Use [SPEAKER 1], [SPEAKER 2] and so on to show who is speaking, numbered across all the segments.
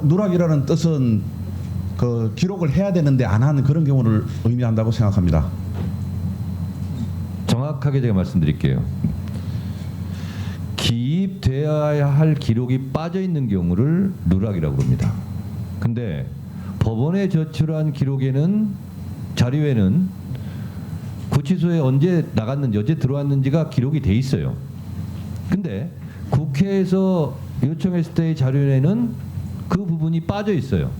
[SPEAKER 1] 누락이라는 뜻은 그 기록을 해야 되는데 안 하는 그런 경우를 의미한다고 생각합니다.
[SPEAKER 2] 정확하게 제가 말씀드릴게요. 기입되어야 할 기록이 빠져 있는 경우를 누락이라고 합니다. 근데 법원에 제출한 기록에는 자료에는 구치소에 언제 나갔는지 언제 들어왔는지가 기록이 돼 있어요. 근데 국회에서 요청했을 때의 자료에는 그 부분이 빠져 있어요.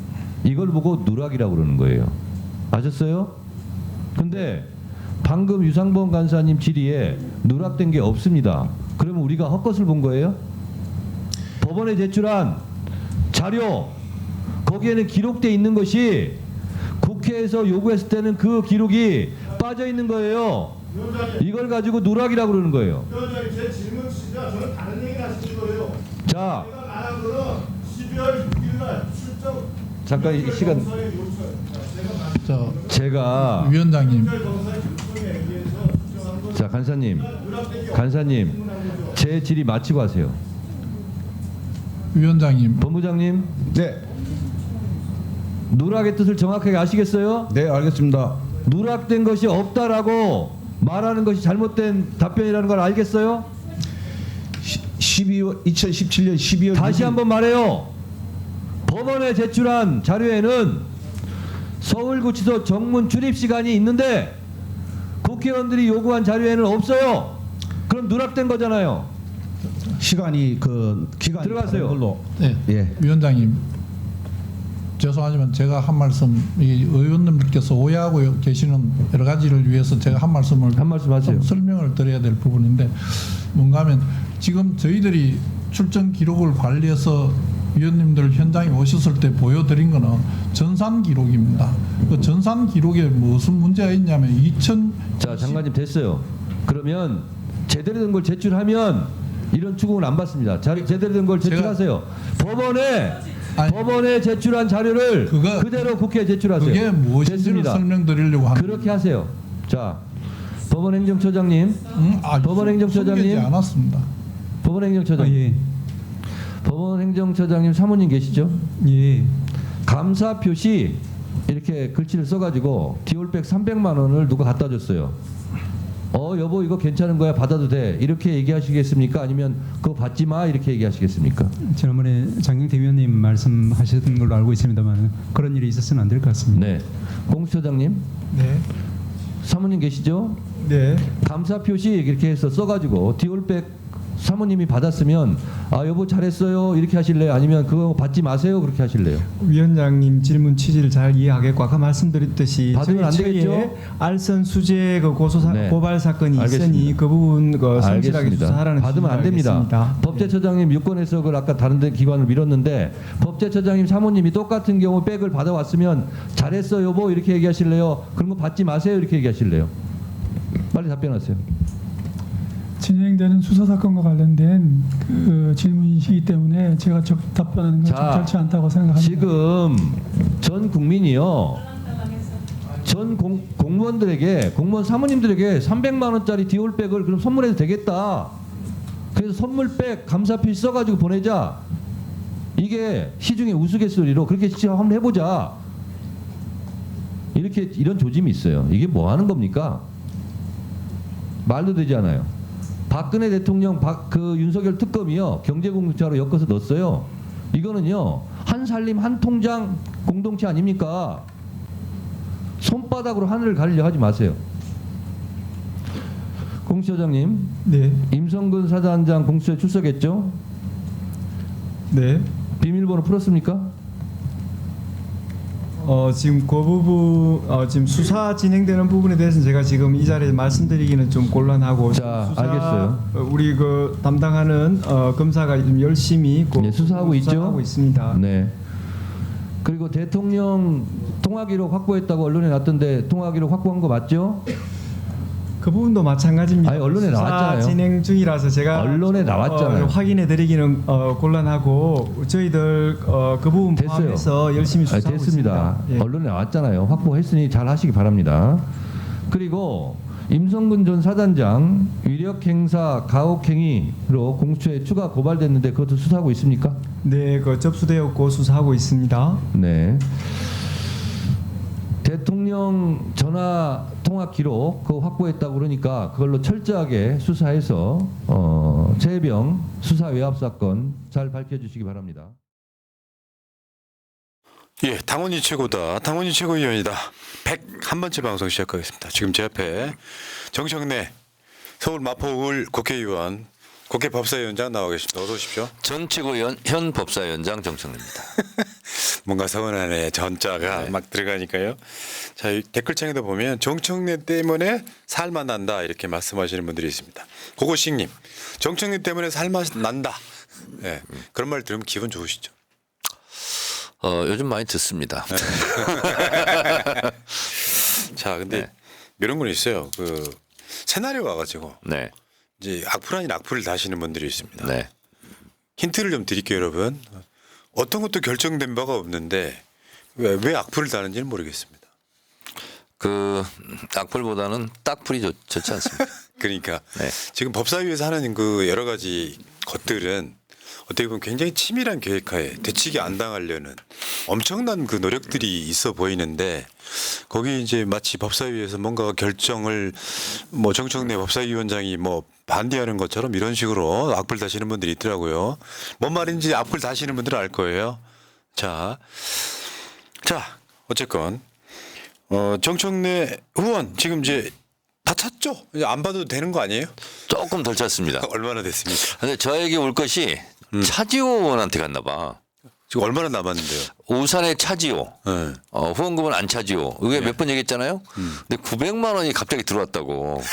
[SPEAKER 2] 이걸 보고 누락이라고 그러는 거예요. 아셨어요? 근데 방금 유상범 간사님 질의에 누락된 게 없습니다. 그러면 우리가 헛것을 본 거예요? 법원에 제출한 자료 거기에는 기록돼 있는 것이 국회에서 요구했을 때는 그 기록이 빠져 있는 거예요. 이걸 가지고 누락이라고 그러는 거예요.
[SPEAKER 3] 위원장님 제 질문 취지가 저는 다른 얘기를 하시는 거예요.
[SPEAKER 2] 자,
[SPEAKER 3] 제가 말한 거는 12월 6일 날 출정
[SPEAKER 2] 잠깐 이 시간 제가
[SPEAKER 4] 위원장님,
[SPEAKER 2] 자 간사님 제 질의 마치고 하세요.
[SPEAKER 4] 위원장님,
[SPEAKER 2] 본부장님
[SPEAKER 1] 네,
[SPEAKER 2] 누락의 뜻을 정확하게 아시겠어요?
[SPEAKER 1] 네 알겠습니다.
[SPEAKER 2] 누락된 것이 없다라고 말하는 것이 잘못된 답변이라는 걸 알겠어요?
[SPEAKER 1] 2017년 12월
[SPEAKER 2] 다시 한번 말해요. 법원에 제출한 자료에는 서울구치소 정문 출입 시간이 있는데 국회의원들이 요구한 자료에는 없어요. 그럼 누락된 거잖아요.
[SPEAKER 1] 시간이 그 기간이
[SPEAKER 2] 들어가세요.
[SPEAKER 1] 다른 걸로.
[SPEAKER 4] 네,
[SPEAKER 1] 예.
[SPEAKER 4] 위원장님, 죄송하지만 제가 한 말씀, 이 의원님들께서 오해하고 계시는 여러 가지를 위해서 제가 한 말씀을
[SPEAKER 2] 한 말씀 하세요.
[SPEAKER 4] 좀 설명을 드려야 될 부분인데, 뭔가 하면 지금 저희들이 출정 기록을 관리해서 위원님들 현장에 오셨을 때 보여드린 거는 전산 기록입니다. 그 전산 기록에 무슨 문제가 있냐면
[SPEAKER 2] 자 장관님 됐어요. 그러면 제대로 된 걸 제출하면 이런 추궁을 안 받습니다. 제대로 된 걸 제출하세요. 법원에 제출한 자료를 그대로 국회에 제출하세요.
[SPEAKER 4] 그게 무엇인지를 설명드리려고 하는
[SPEAKER 2] 그렇게 하세요. 자 법원행정처장님, 법원행정처장님,
[SPEAKER 4] 숨기지 않았습니다.
[SPEAKER 2] 법원행정처장님,
[SPEAKER 5] 예.
[SPEAKER 2] 법원행정처장님 사모님 계시죠?
[SPEAKER 5] 예.
[SPEAKER 2] 감사 표시 이렇게 글씨를 써가지고 디올백 300만 원을 누가 갖다 줬어요. 여보 이거 괜찮은 거야 받아도 돼 이렇게 얘기하시겠습니까? 아니면 그거 받지 마 이렇게 얘기하시겠습니까?
[SPEAKER 5] 지난번에 장경태 위원님 말씀하셨던 걸로 알고 있습니다만 그런 일이 있어서는 안 될 것 같습니다.
[SPEAKER 2] 네, 공수처장님,
[SPEAKER 6] 네.
[SPEAKER 2] 사모님 계시죠?
[SPEAKER 6] 네.
[SPEAKER 2] 감사 표시 이렇게 해서 써가지고 디올백 사모님이 받았으면 여보 잘했어요 이렇게 하실래요? 아니면 그거 받지 마세요 그렇게 하실래요?
[SPEAKER 6] 위원장님 질문 취지를 잘 이해하겠고 아까 말씀드렸듯이
[SPEAKER 2] 받으면 안
[SPEAKER 6] 저희
[SPEAKER 2] 되겠죠?
[SPEAKER 6] 측에 알선 수재 그
[SPEAKER 2] 네.
[SPEAKER 6] 고발 사건이
[SPEAKER 2] 알겠습니다.
[SPEAKER 6] 있으니 그 부분 성실하게
[SPEAKER 2] 알겠습니다.
[SPEAKER 6] 수사하라는
[SPEAKER 2] 받으면 안
[SPEAKER 6] 취지로
[SPEAKER 2] 됩니다.
[SPEAKER 6] 알겠습니다.
[SPEAKER 2] 법제처장님 유권해서 그걸 아까 다른 데 기관을 밀었는데 법제처장님 사모님이 똑같은 경우 백을 받아왔으면 잘했어 여보 이렇게 얘기하실래요? 그런 거 받지 마세요 이렇게 얘기하실래요? 빨리 답변하세요.
[SPEAKER 7] 진행되는 수사 사건과 관련된 그 질문이시기 때문에 제가 답변하는 건 적절치 않다고 생각합니다.
[SPEAKER 2] 지금 전 국민이요, 전 공무원 사모님들에게 300만 원짜리 디올백을 그럼 선물해도 되겠다. 그래서 선물백 감사필 써가지고 보내자. 이게 시중에 우스갯소리로 그렇게 한번 해보자. 이런 조짐이 있어요. 이게 뭐 하는 겁니까? 말도 되지 않아요. 박근혜 대통령 윤석열 특검이요 경제공동체로 엮어서 넣었어요. 이거는요 한 살림 한 통장 공동체 아닙니까? 손바닥으로 하늘을 가리려 하지 마세요. 공수처장님,
[SPEAKER 6] 네.
[SPEAKER 2] 임성근 사단장 공수처에 출석했죠?
[SPEAKER 6] 네.
[SPEAKER 2] 비밀번호 풀었습니까?
[SPEAKER 6] 지금 그 부분 지금 수사 진행되는 부분에 대해서는 제가 지금 이 자리에 말씀드리기는 좀 곤란하고
[SPEAKER 2] 자, 알겠어요.
[SPEAKER 6] 우리 그 담당하는 검사가 좀 열심히
[SPEAKER 2] 네, 수사하고 있죠?
[SPEAKER 6] 있습니다.
[SPEAKER 2] 네. 그리고 대통령 통화 기록 확보했다고 언론에 났던데 통화 기록 확보한 거 맞죠?
[SPEAKER 6] 그 부분도 마찬가지입니다.
[SPEAKER 2] 아니, 언론에
[SPEAKER 6] 수사
[SPEAKER 2] 나왔잖아요.
[SPEAKER 6] 진행 중이라서 제가
[SPEAKER 2] 언론에 나왔잖아요.
[SPEAKER 6] 확인해드리기는 곤란하고 저희들 그 부분
[SPEAKER 2] 됐어요.
[SPEAKER 6] 포함해서 열심히 수사하고
[SPEAKER 2] 됐습니다.
[SPEAKER 6] 있습니다. 예.
[SPEAKER 2] 언론에 나왔잖아요. 확보했으니 잘 하시기 바랍니다. 그리고 임성근 전 사단장 위력행사 가혹행위로 공수처에 추가 고발됐는데 그것도 수사하고 있습니까?
[SPEAKER 6] 네, 그 접수되었고 수사하고 있습니다.
[SPEAKER 2] 네. 대통령 전화 통화 기록 그거 확보했다고 그러니까 그걸로 철저하게 수사해서 최혜병 수사 외압 사건 잘 밝혀주시기 바랍니다.
[SPEAKER 8] 예, 당원이 최고다. 당원이 최고위원이다. 101번째 방송 시작하겠습니다. 지금 제 앞에 정청래 서울 마포울 국회의원, 국회 법사위원장 나와 계십니다. 어서 오십시오.
[SPEAKER 9] 전 최고위원 현 법사위원장 정청래입니다.
[SPEAKER 8] 뭔가 서운하네. 전자가
[SPEAKER 9] 네.
[SPEAKER 8] 막 들어가니까요. 자, 이 댓글창에도 보면 정청래 때문에 살만 난다 이렇게 말씀하시는 분들이 있습니다. 고고식님, 정청래 때문에 살만 난다. 네, 그런 말 들으면 기분 좋으시죠?
[SPEAKER 9] 요즘 많이 듣습니다.
[SPEAKER 8] 자, 근데
[SPEAKER 9] 네.
[SPEAKER 8] 이런 건 있어요. 그 세나리오 와가지고
[SPEAKER 9] 네,
[SPEAKER 8] 이제 악플 아닌 악플을 다시는 분들이 있습니다.
[SPEAKER 9] 네.
[SPEAKER 8] 힌트를 좀 드릴게요, 여러분. 어떤 것도 결정된 바가 없는데 왜 악플을 다는지는 모르겠습니다.
[SPEAKER 9] 그 악플보다는 딱플이 좋지 않습니까?
[SPEAKER 8] 그러니까
[SPEAKER 9] 네.
[SPEAKER 8] 지금 법사위에서 하는 그 여러 가지 것들은 어떻게 보면 굉장히 치밀한 계획하에 되치기 안 당하려는 엄청난 그 노력들이 있어 보이는데 거기 이제 마치 법사위에서 뭔가 결정을 뭐 정청래 법사위원장이 뭐 반대하는 것처럼 이런 식으로 악플 다시는 분들이 있더라고요. 뭔 말인지 악플 다시는 분들은 알 거예요. 자, 어쨌건 정청래 의원 지금 이제 다 찼죠? 이제 안 봐도 되는 거 아니에요?
[SPEAKER 9] 조금 덜 찼습니다.
[SPEAKER 8] 얼마나 됐습니까?
[SPEAKER 9] 근데 저에게 올 것이 차지호 의원한테 갔나 봐.
[SPEAKER 8] 지금 얼마나 남았는데요?
[SPEAKER 9] 오산의 차지호,
[SPEAKER 8] 네.
[SPEAKER 9] 후원금은 안 차지호. 이게 몇 번 얘기했잖아요. 근데 900만 원이 갑자기 들어왔다고.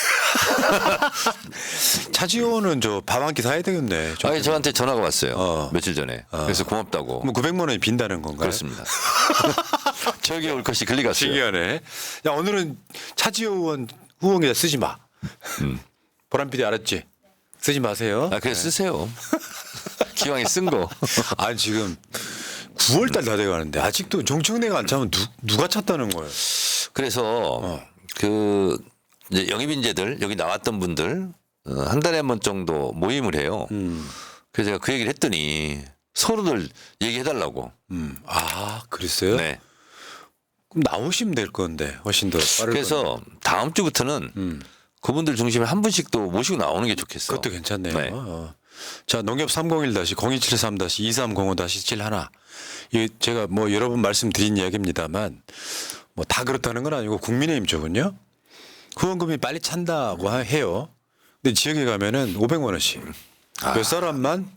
[SPEAKER 8] 차지호는 저 밥 한 끼 사야 되겠네.
[SPEAKER 9] 아니 저한테 전화가 왔어요. 며칠 전에.
[SPEAKER 8] 어.
[SPEAKER 9] 그래서 고맙다고.
[SPEAKER 8] 그럼 900만 원이 빈다는 건가요?
[SPEAKER 9] 그렇습니다. 저에게 올 것이 글리 갔어요.
[SPEAKER 8] 신기하네. 야, 오늘은 차지호 의원 후원계좌 쓰지 마. 보람 PD 알았지? 쓰지 마세요.
[SPEAKER 9] 아, 그래 쓰세요. 기왕에 쓴 거.
[SPEAKER 8] 아니 지금 9월달 다 돼가는데 아직도 정청래가 안 차면 누가 찼다는 거예요?
[SPEAKER 9] 그래서 그 이제 영입 인재들 여기 나왔던 분들 한 달에 한 번 정도 모임을 해요. 그래서 제가 그 얘기를 했더니 서로들 얘기해달라고.
[SPEAKER 8] 아, 그랬어요?
[SPEAKER 9] 네.
[SPEAKER 8] 그럼 나오시면 될 건데 훨씬 더 빠를
[SPEAKER 9] 그래서
[SPEAKER 8] 건데.
[SPEAKER 9] 다음 주부터는 그분들 중심에 한 분씩 또 모시고 나오는 게 좋겠어.
[SPEAKER 8] 그것도 괜찮네요.
[SPEAKER 9] 네.
[SPEAKER 8] 자, 농협 301-0273-2305-71. 이게 제가 뭐 여러 번 말씀드린 이야기입니다만 뭐 다 그렇다는 건 아니고 국민의힘 쪽은요. 후원금이 빨리 찬다고 해요. 근데 지역에 가면은 500만 원씩. 몇 사람만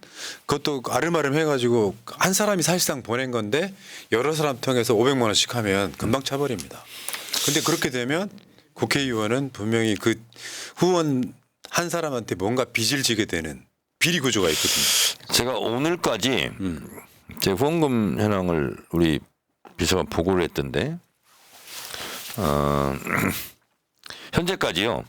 [SPEAKER 8] 그것도 아름아름 해가지고 한 사람이 사실상 보낸 건데 여러 사람 통해서 500만 원씩 하면 금방 차버립니다. 근데 그렇게 되면 국회의원은 분명히 그 후원 한 사람한테 뭔가 빚을 지게 되는 비리 구조가 있거든요.
[SPEAKER 9] 제가 오늘까지 제 후원금 현황을 우리 비서가 보고를 했던데 현재까지요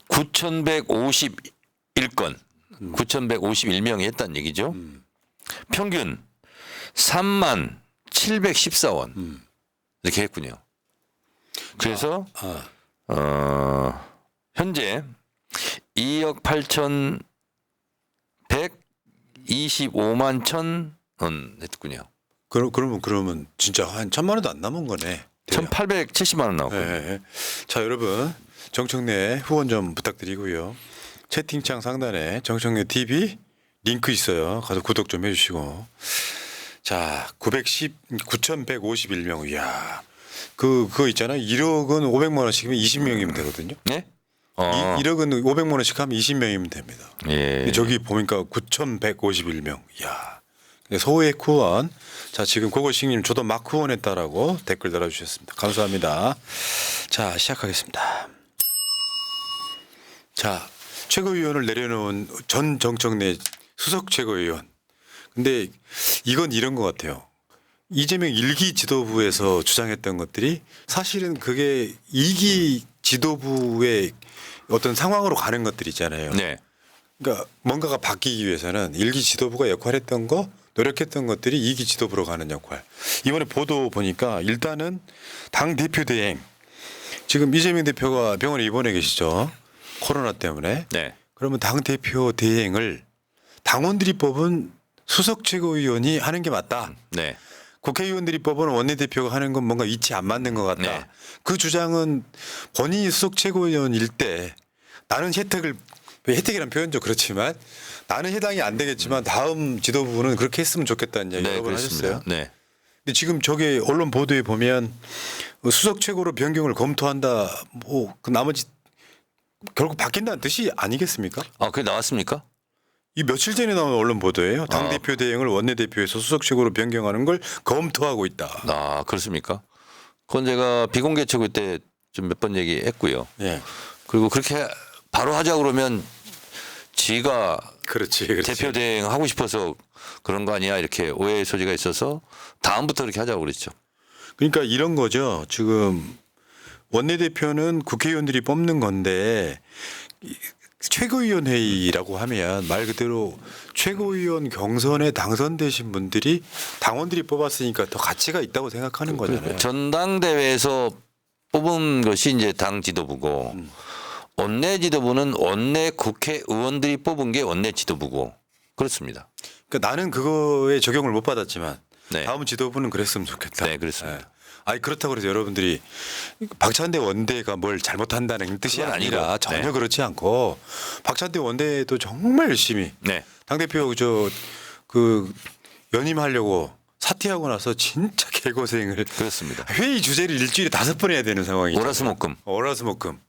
[SPEAKER 9] 9,151건 9,151명이 했다는 얘기죠. 평균 37,14원 이렇게 했군요. 그래서 현재 2억 8,125만 1,000원 했군요.
[SPEAKER 8] 그러면 진짜 한 1,000만 원도 안 남은 거네.
[SPEAKER 9] 1,870만 원 나왔고.
[SPEAKER 8] 네. 자, 여러분 정청래 후원 좀 부탁드리고요. 채팅창 상단에 정청래 TV 링크 있어요. 가서 구독 좀 해주시고. 자, 9,151명. 이야, 그거 있잖아요. 1억은 500만 원씩이면 20명이면 되거든요.
[SPEAKER 9] 네?
[SPEAKER 8] 1억은 500만 원씩 하면 20명이면 됩니다.
[SPEAKER 9] 예.
[SPEAKER 8] 저기 보니까 9,151명. 이야. 소액 후원. 자, 지금 고고식님 저도 막 후원했다라고 댓글 달아주셨습니다. 감사합니다. 자, 시작하겠습니다. 자, 최고위원을 내려놓은 전 정청래 수석 최고위원. 근데 이건 이런 것 같아요. 이재명 1기 지도부에서 주장했던 것들이 사실은 그게 2기 지도부의 어떤 상황으로 가는 것들 있잖아요.
[SPEAKER 9] 네.
[SPEAKER 8] 그러니까 뭔가가 바뀌기 위해서는 1기 지도부가 역할했던 거, 노력했던 것들이 2기 지도부로 가는 역할. 이번에 보도 보니까 일단은 당 대표 대행 지금 이재명 대표가 병원에 입원해 계시죠. 코로나 때문에.
[SPEAKER 9] 네.
[SPEAKER 8] 그러면 당 대표 대행을 당원들이 뽑은 수석 최고위원이 하는 게 맞다.
[SPEAKER 9] 네.
[SPEAKER 8] 국회의원들이 뽑은 원내대표가 하는 건 뭔가 위치 안 맞는 것 같다.
[SPEAKER 9] 네.
[SPEAKER 8] 그 주장은 본인이 수석 최고위원일 때 나는 혜택이란 표현도 그렇지만 나는 해당이 안 되겠지만 다음 지도부는 그렇게 했으면 좋겠다는 이야기 여러 번
[SPEAKER 9] 그렇습니다.
[SPEAKER 8] 하셨어요.
[SPEAKER 9] 네.
[SPEAKER 8] 근데 지금 저게 언론 보도에 보면 수석 최고로 변경을 검토한다. 뭐 그 나머지 결국 바뀐다는 뜻이 아니겠습니까?
[SPEAKER 9] 아, 그게 나왔습니까?
[SPEAKER 8] 이 며칠 전에 나온 언론 보도예요. 당 대표 대행을 원내대표에서 수석 최고로 변경하는 걸 검토하고 있다.
[SPEAKER 9] 아, 그렇습니까? 그건 제가 비공개 최고 때 좀 몇 번 얘기했고요.
[SPEAKER 8] 예,
[SPEAKER 9] 그리고 그렇게 바로 하자 그러면 지가
[SPEAKER 8] 그렇지.
[SPEAKER 9] 대표 대행 하고 싶어서 그런 거 아니야 이렇게 오해의 소지가 있어서 다음부터 그렇게 하자고 그랬죠.
[SPEAKER 8] 그러니까 이런 거죠. 지금 원내대표는 국회의원들이 뽑는 건데 최고위원 회의라고 하면 말 그대로 최고위원 경선에 당선되신 분들이 당원들이 뽑았으니까 더 가치가 있다고 생각하는 거잖아요.
[SPEAKER 9] 전당대회에서 뽑은 것이 이제 당 지도부고 원내 지도부는 원내 국회의원들이 뽑은 게 원내 지도부고 그렇습니다.
[SPEAKER 8] 그러니까 나는 그거에 적용을 못 받았지만
[SPEAKER 9] 네.
[SPEAKER 8] 다음 지도부는 그랬으면 좋겠다.
[SPEAKER 9] 네, 그렇습니다.
[SPEAKER 8] 예. 아니 그렇다고 해서 여러분들이 박찬대 원대가 뭘 잘못한다는 뜻이
[SPEAKER 9] 그건
[SPEAKER 8] 아니라
[SPEAKER 9] 아니고.
[SPEAKER 8] 전혀
[SPEAKER 9] 네.
[SPEAKER 8] 그렇지 않고 박찬대 원대도 정말 열심히
[SPEAKER 9] 네.
[SPEAKER 8] 당대표 연임하려고 사퇴하고 나서 진짜 개고생을
[SPEAKER 9] 그렇습니다.
[SPEAKER 8] 회의 주제를 일주일에 5번 해야 되는 상황이죠.
[SPEAKER 9] 월화수목금
[SPEAKER 8] 월화수목금.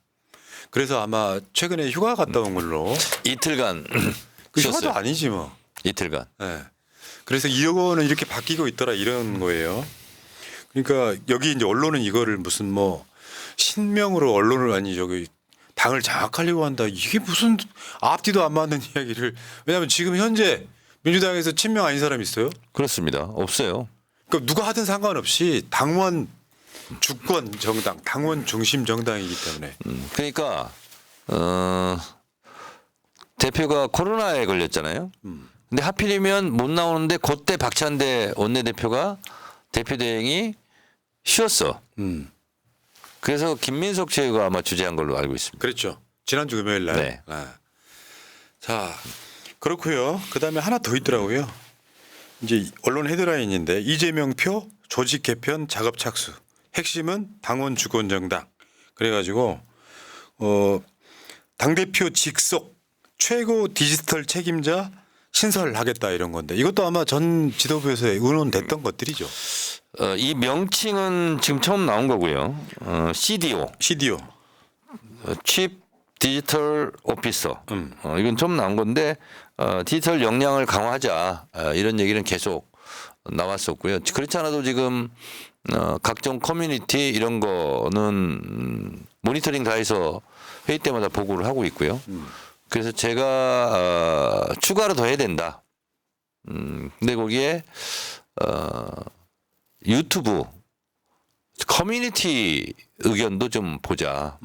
[SPEAKER 8] 그래서 아마 최근에 휴가 갔다 온 걸로
[SPEAKER 9] 이틀간
[SPEAKER 8] 그
[SPEAKER 9] 쉬었어요.
[SPEAKER 8] 휴가도 아니지 뭐.
[SPEAKER 9] 이틀간.
[SPEAKER 8] 예. 그래서 이거는 이렇게 바뀌고 있더라 이런 거예요. 그러니까 여기 이제 언론은 이거를 무슨 뭐 신명으로 언론을 당을 장악하려고 한다. 이게 무슨 앞뒤도 안 맞는 이야기를. 왜냐하면 지금 현재 민주당에서 친명 아닌 사람이 있어요?
[SPEAKER 9] 그렇습니다. 없어요.
[SPEAKER 8] 그러니까 누가 하든 상관없이 당원 주권 정당, 당원 중심 정당이기 때문에.
[SPEAKER 9] 그러니까 대표가 코로나에 걸렸잖아요. 근데 하필이면 못 나오는데 그때 박찬대 원내대표가 대표 대행이 쉬었어. 그래서 김민석 최고가 아마 주재한 걸로 알고 있습니다.
[SPEAKER 8] 그랬죠. 지난주 금요일 날.
[SPEAKER 9] 네.
[SPEAKER 8] 자, 그렇고요. 그다음에 하나 더 있더라고요. 이제 언론 헤드라인인데 이재명 표 조직 개편 작업 착수. 핵심은 당원 주권 정당. 그래가지고 당 대표 직속 최고 디지털 책임자 신설하겠다 이런 건데 이것도 아마 전 지도부에서 의논됐던 것들이죠.
[SPEAKER 9] 이 명칭은 지금 처음 나온 거고요. CDO, Chief Digital Officer. 이건 처음 나온 건데 디지털 역량을 강화하자 이런 얘기는 계속 나왔었고요. 그렇지 않아도 지금 각종 커뮤니티 이런 거는 모니터링 다 해서 회의 때마다 보고를 하고 있고요. 그래서 제가 추가로 더 해야 된다. 근데 거기에 유튜브 커뮤니티 의견도 좀 보자.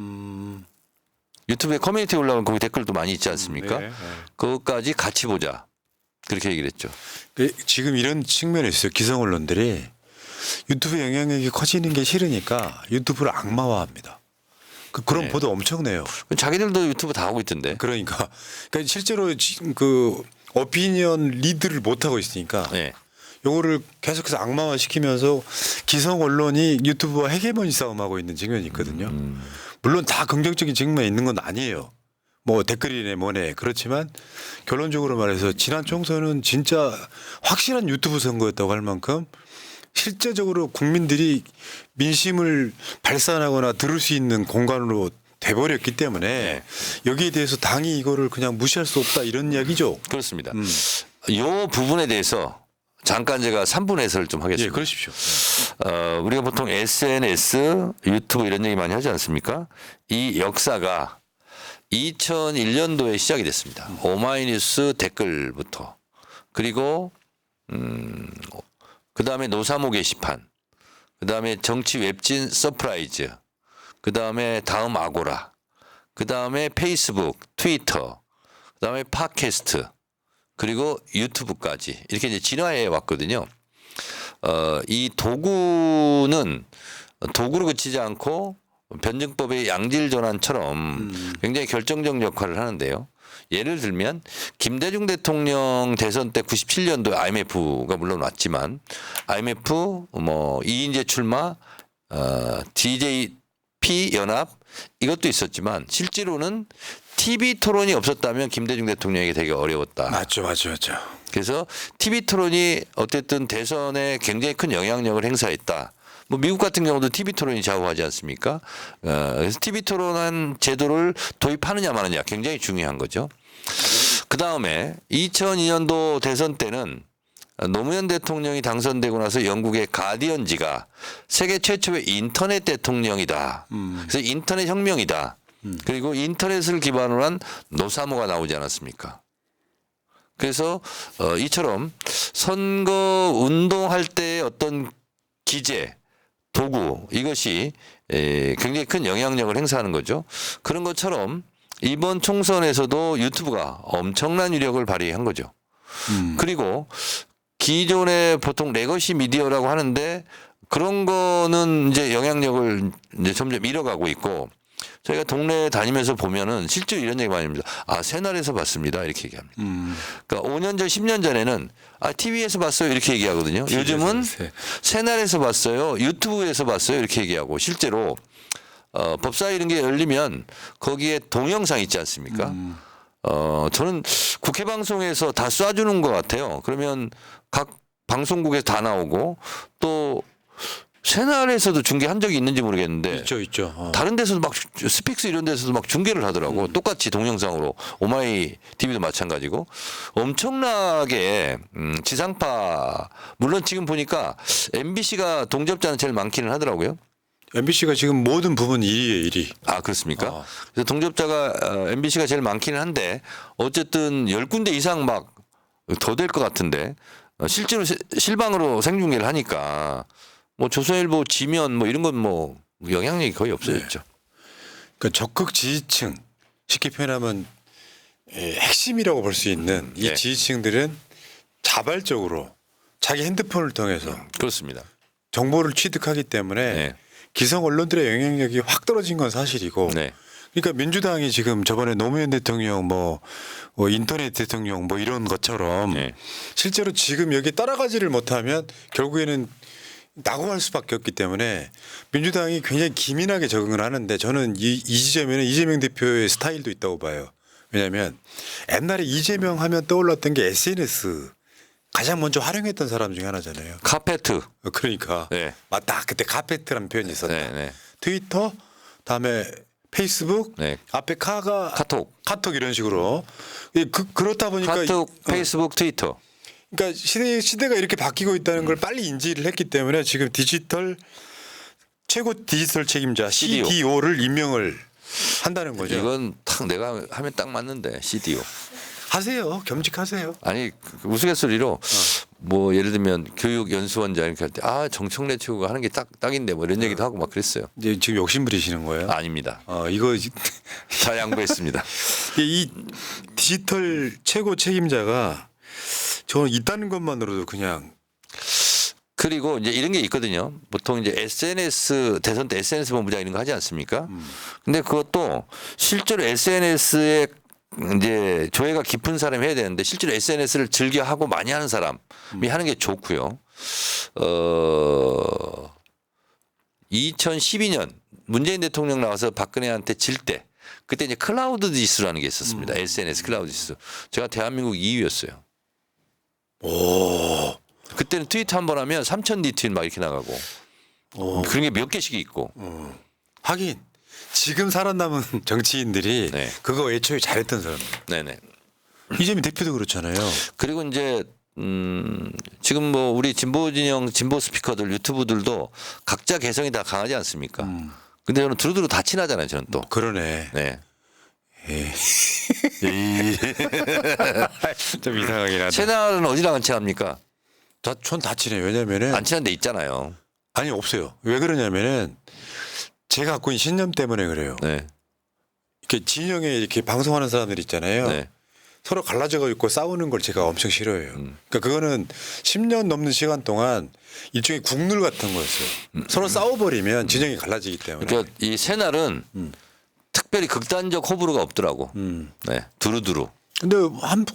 [SPEAKER 9] 유튜브에 커뮤니티 올라오면 거기 댓글도 많이 있지 않습니까?
[SPEAKER 8] 네, 네.
[SPEAKER 9] 그것까지 같이 보자. 그렇게 얘기를 했죠.
[SPEAKER 8] 지금 이런 측면이 있어요. 기성 언론들이 유튜브 영향력이 커지는 게 싫으니까 유튜브를 악마화합니다. 그런
[SPEAKER 9] 네.
[SPEAKER 8] 보도 엄청내요.
[SPEAKER 9] 자기들도 유튜브 다 하고 있던데.
[SPEAKER 8] 그러니까 실제로 지금 그 오피니언 리드를 못 하고 있으니까
[SPEAKER 9] 네.
[SPEAKER 8] 요거를 계속해서 악마화 시키면서 기성 언론이 유튜브와 헤게모니 싸움하고 있는 측면이 있거든요. 물론 다 긍정적인 측면이 있는 건 아니에요. 뭐 댓글이네 뭐네 그렇지만 결론적으로 말해서 지난 총선은 진짜 확실한 유튜브 선거였다고 할 만큼 실제적으로 국민들이 민심을 발산하거나 들을 수 있는 공간으로 돼버렸기 때문에 여기에 대해서 당이 이거를 그냥 무시할 수 없다 이런 이야기죠.
[SPEAKER 9] 그렇습니다. 이 부분에 대해서 잠깐 제가 3분의 해설을 좀 하겠습니다.
[SPEAKER 8] 예, 그러십시오.
[SPEAKER 9] 우리가 보통 SNS, 유튜브 이런 얘기 많이 하지 않습니까? 이 역사가 2001년도에 시작이 됐습니다. 오마이뉴스 댓글부터 그리고 그다음에 노사모 게시판, 그다음에 정치 웹진 서프라이즈, 그다음에 다음 아고라, 그다음에 페이스북, 트위터, 그다음에 팟캐스트, 그리고 유튜브까지 이렇게 이제 진화해 왔거든요. 이 도구는 도구로 그치지 않고 변증법의 양질 전환처럼 굉장히 결정적 역할을 하는데요. 예를 들면 김대중 대통령 대선 때 97년도 IMF가 물론 왔지만 IMF 뭐 이인재 출마 DJP 연합 이것도 있었지만 실제로는 TV 토론이 없었다면 김대중 대통령에게 되게 어려웠다.
[SPEAKER 8] 맞죠.
[SPEAKER 9] 그래서 TV 토론이 어쨌든 대선에 굉장히 큰 영향력을 행사했다. 뭐 미국 같은 경우도 TV 토론이 좌우하지 않습니까? 그래서 TV 토론한 제도를 도입하느냐 마느냐 굉장히 중요한 거죠. 그 다음에 2002년도 대선 때는 노무현 대통령이 당선되고 나서 영국의 가디언지가 세계 최초의 인터넷 대통령이다. 그래서 인터넷 혁명이다. 그리고 인터넷을 기반으로 한 노사모가 나오지 않았습니까? 그래서 이처럼 선거 운동할 때의 어떤 기재, 도구 이것이 굉장히 큰 영향력을 행사하는 거죠. 그런 것처럼 이번 총선에서도 유튜브가 엄청난 위력을 발휘한 거죠. 그리고 기존의 보통 레거시 미디어라고 하는데 그런 거는 이제 영향력을 이제 점점 잃어가고 있고 저희가 동네에 다니면서 보면은 실제로 이런 얘기 많이 합니다. 아, 새날에서 봤습니다. 이렇게 얘기합니다. 그러니까 5년 전, 10년 전에는 아, TV에서 봤어요. 이렇게 얘기하거든요. 요즘은 새날에서 봤어요. 유튜브에서 봤어요. 이렇게 얘기하고 실제로 법사위 이런 게 열리면 거기에 동영상 있지 않습니까? 저는 국회 방송에서 다 쏴주는 것 같아요. 그러면 각 방송국에서 다 나오고 또 새날에서도 중계한 적이 있는지 모르겠는데
[SPEAKER 8] 있죠.
[SPEAKER 9] 다른 데서도 막 스픽스 이런 데서도 막 중계를 하더라고. 똑같이 동영상으로 오마이 TV도 마찬가지고 엄청나게 지상파 물론 지금 보니까 MBC가 동접자는 제일 많기는 하더라고요.
[SPEAKER 8] MBC가 지금 모든 부분 1위예요, 1위.
[SPEAKER 9] 아, 그렇습니까? 그래서 동접자가 MBC가 제일 많기는 한데 어쨌든 10군데 이상 막 더 될 것 같은데 실제로 실방으로 생중계를 하니까 뭐 조선일보 지면 뭐 이런 건 뭐 영향력이 거의 없어졌죠.
[SPEAKER 8] 그러니까 적극 지지층 쉽게 표현하면 핵심이라고 볼 수 있는 이
[SPEAKER 9] 네.
[SPEAKER 8] 지지층들은 자발적으로 자기 핸드폰을 통해서
[SPEAKER 9] 그렇습니다.
[SPEAKER 8] 정보를 취득하기 때문에
[SPEAKER 9] 네.
[SPEAKER 8] 기성 언론들의 영향력이 확 떨어진 건 사실이고
[SPEAKER 9] 네.
[SPEAKER 8] 그러니까 민주당이 지금 저번에 노무현 대통령 뭐 인터넷 대통령 뭐 이런 것처럼
[SPEAKER 9] 네.
[SPEAKER 8] 실제로 지금 여기 따라가지를 못하면 결국에는 낙오할 수밖에 없기 때문에 민주당이 굉장히 기민하게 적응을 하는데 저는 이 지점에는 이재명 대표의 스타일도 있다고 봐요. 왜냐하면 옛날에 이재명 하면 떠올랐던 게 SNS 가장 먼저 활용했던 사람 중에 하나잖아요.
[SPEAKER 9] 카페트.
[SPEAKER 8] 그러니까
[SPEAKER 9] 네.
[SPEAKER 8] 맞다. 그때 카페트라는 표현이 있었다.
[SPEAKER 9] 네, 네.
[SPEAKER 8] 트위터 다음에 페이스북
[SPEAKER 9] 네.
[SPEAKER 8] 앞에 카가
[SPEAKER 9] 카톡
[SPEAKER 8] 이런 식으로 그렇다 보니까
[SPEAKER 9] 카톡, 페이스북, 트위터.
[SPEAKER 8] 그러니까 시대가 이렇게 바뀌고 있다는 걸 빨리 인지를 했기 때문에 지금 최고 디지털 책임자 CDO를 임명을 한다는 거죠.
[SPEAKER 9] 이건 딱 내가 하면 딱 맞는데 CDO.
[SPEAKER 8] 하세요. 겸직하세요.
[SPEAKER 9] 아니 우스갯소리로 뭐 예를 들면 교육연수원장 이렇게 할 때 아 정청래 최고가 하는 게 딱인데 뭐 이런 얘기도 하고 막 그랬어요.
[SPEAKER 8] 이제 지금 욕심 부리시는 거예요?
[SPEAKER 9] 아닙니다.
[SPEAKER 8] 이거
[SPEAKER 9] 다 양보했습니다.
[SPEAKER 8] 이 디지털 최고 책임자가 저는 있다는 것만으로도 그냥
[SPEAKER 9] 그리고 이제 이런 게 있거든요. 보통 이제 SNS 대선 때 SNS 본부장 이런 거 하지 않습니까? 근데 그것도 실제로 SNS에 이제 조회가 깊은 사람이 해야 되는데 실제로 SNS를 즐겨 하고 많이 하는 사람이 하는 게 좋고요. 2012년 문재인 대통령 나와서 박근혜한테 질 때 그때 이제 클라우드 지수라는 게 있었습니다. SNS 클라우드 지수. 제가 대한민국 2위였어요.
[SPEAKER 8] 오.
[SPEAKER 9] 그때는 트위터 한 번 하면 3,000 리트윗 막 이렇게 나가고 그런 게 몇 개씩 있고.
[SPEAKER 8] 하긴 지금 살아남은 정치인들이
[SPEAKER 9] 네.
[SPEAKER 8] 그거 애초에 잘했던 사람.
[SPEAKER 9] 네네.
[SPEAKER 8] 이재명 대표도 그렇잖아요.
[SPEAKER 9] 그리고 이제 지금 뭐 우리 진보 진영 진보 스피커들 유튜브들도 각자 개성이 다 강하지 않습니까? 근데 저는 두루두루 다 친하잖아요. 저는 또.
[SPEAKER 8] 그러네.
[SPEAKER 9] 네.
[SPEAKER 8] 좀 이상하긴 하다.
[SPEAKER 9] 채널은 어디랑 안 친합니까?
[SPEAKER 8] 전다 친해요. 왜냐면은
[SPEAKER 9] 안 친한 데 있잖아요.
[SPEAKER 8] 아니 없어요. 왜 그러냐면은 제가 갖고 있는 신념 때문에 그래요.
[SPEAKER 9] 네.
[SPEAKER 8] 이렇게 진영에 이렇게 방송하는 사람들 있잖아요.
[SPEAKER 9] 네.
[SPEAKER 8] 서로 갈라져 있고 싸우는 걸 제가 엄청 싫어해요. 그러니까 그거는 10년 넘는 시간 동안 일종의 국룰 같은 거였어요. 서로 싸워버리면 진영이 갈라지기 때문에.
[SPEAKER 9] 그러니까 이 새날은 특별히 극단적 호불호가 없더라고. 네, 두루두루.
[SPEAKER 8] 근데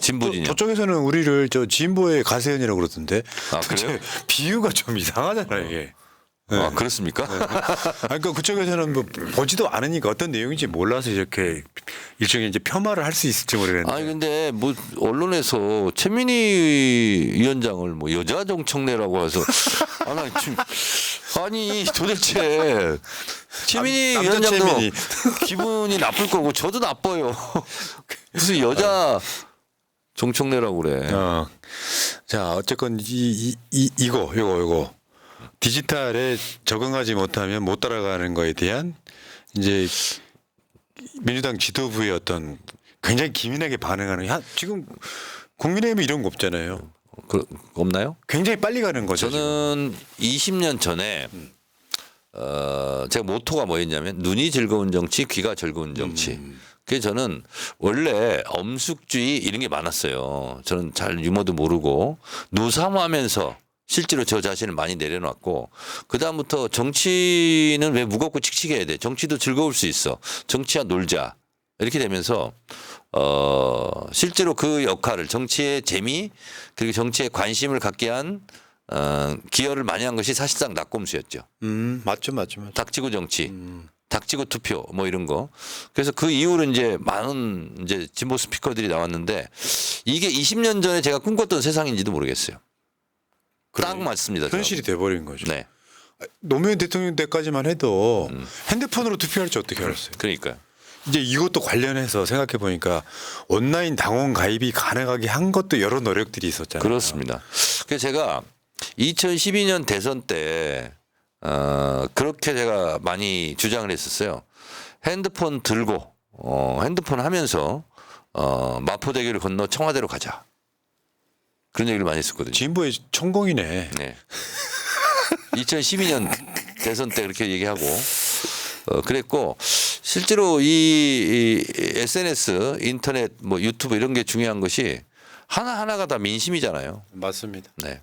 [SPEAKER 9] 진보 진영.
[SPEAKER 8] 저쪽에서는 우리를 저 진보의 가세현이라고 그러던데.
[SPEAKER 9] 아, 그래요?
[SPEAKER 8] 비유가 좀 이상하잖아 이게. 네.
[SPEAKER 9] 아, 그렇습니까?
[SPEAKER 8] 그러니까 그쪽에서는 뭐 보지도 않으니까 어떤 내용인지 몰라서 이렇게 일종의 이제 폄하를 할 수 있을지 모르겠는데.
[SPEAKER 9] 아니 근데 뭐 언론에서 최민희 위원장을 뭐 여자 정청래라고 해서 아니 도대체 최민희
[SPEAKER 8] 남자
[SPEAKER 9] 위원장도
[SPEAKER 8] 최민희.
[SPEAKER 9] 기분이 나쁠 거고 저도 나빠요. 무슨 여자 정청래라고 그래.
[SPEAKER 8] 자 어쨌건 이거 디지털에 적응하지 못하면 못 따라가는 거에 대한 이제 민주당 지도부의 어떤 굉장히 기민하게 반응하는 지금 국민의힘은 이런 거 없잖아요.
[SPEAKER 9] 없나요?
[SPEAKER 8] 굉장히 빨리 가는 거죠.
[SPEAKER 9] 저는 20년 전에 제가 모토가 뭐였냐면 눈이 즐거운 정치, 귀가 즐거운 정치. 그래서 저는 원래 엄숙주의 이런 게 많았어요. 저는 잘 유머도 모르고 누사무하면서 실제로 저 자신을 많이 내려놨고 그다음부터 정치는 왜 무겁고 칙칙해야 돼. 정치도 즐거울 수 있어. 정치와 놀자. 이렇게 되면서 실제로 그 역할을 정치의 재미 그리고 정치에 관심을 갖게 한 기여를 많이 한 것이 사실상 낙곰수였죠.
[SPEAKER 8] 맞죠.
[SPEAKER 9] 닥치고 정치. 닥치고 투표 뭐 이런 거. 그래서 그 이후로 이제 많은 이제 진보 스피커들이 나왔는데 이게 20년 전에 제가 꿈꿨던 세상인지도 모르겠어요. 딱 맞습니다.
[SPEAKER 8] 현실이 돼버린 거죠.
[SPEAKER 9] 네.
[SPEAKER 8] 노무현 대통령 때까지만 해도 핸드폰으로 투표할지 어떻게 알았어요.
[SPEAKER 9] 그러니까요.
[SPEAKER 8] 이제 이것도 관련해서 생각해 보니까 온라인 당원 가입이 가능하게 한 것도 여러 노력들이 있었잖아요.
[SPEAKER 9] 그렇습니다. 그래서 제가 2012년 대선 때 그렇게 제가 많이 주장을 했었어요. 핸드폰 들고 핸드폰 하면서 마포대교를 건너 청와대로 가자. 그런 얘기를 많이 했었거든요.
[SPEAKER 8] 진보의 천공이네.
[SPEAKER 9] 네. 2012년 대선 때 그렇게 얘기하고 그랬고 실제로 이 SNS, 인터넷, 뭐 유튜브 이런 게 중요한 것이 하나하나가 다 민심이잖아요.
[SPEAKER 8] 맞습니다.
[SPEAKER 9] 네.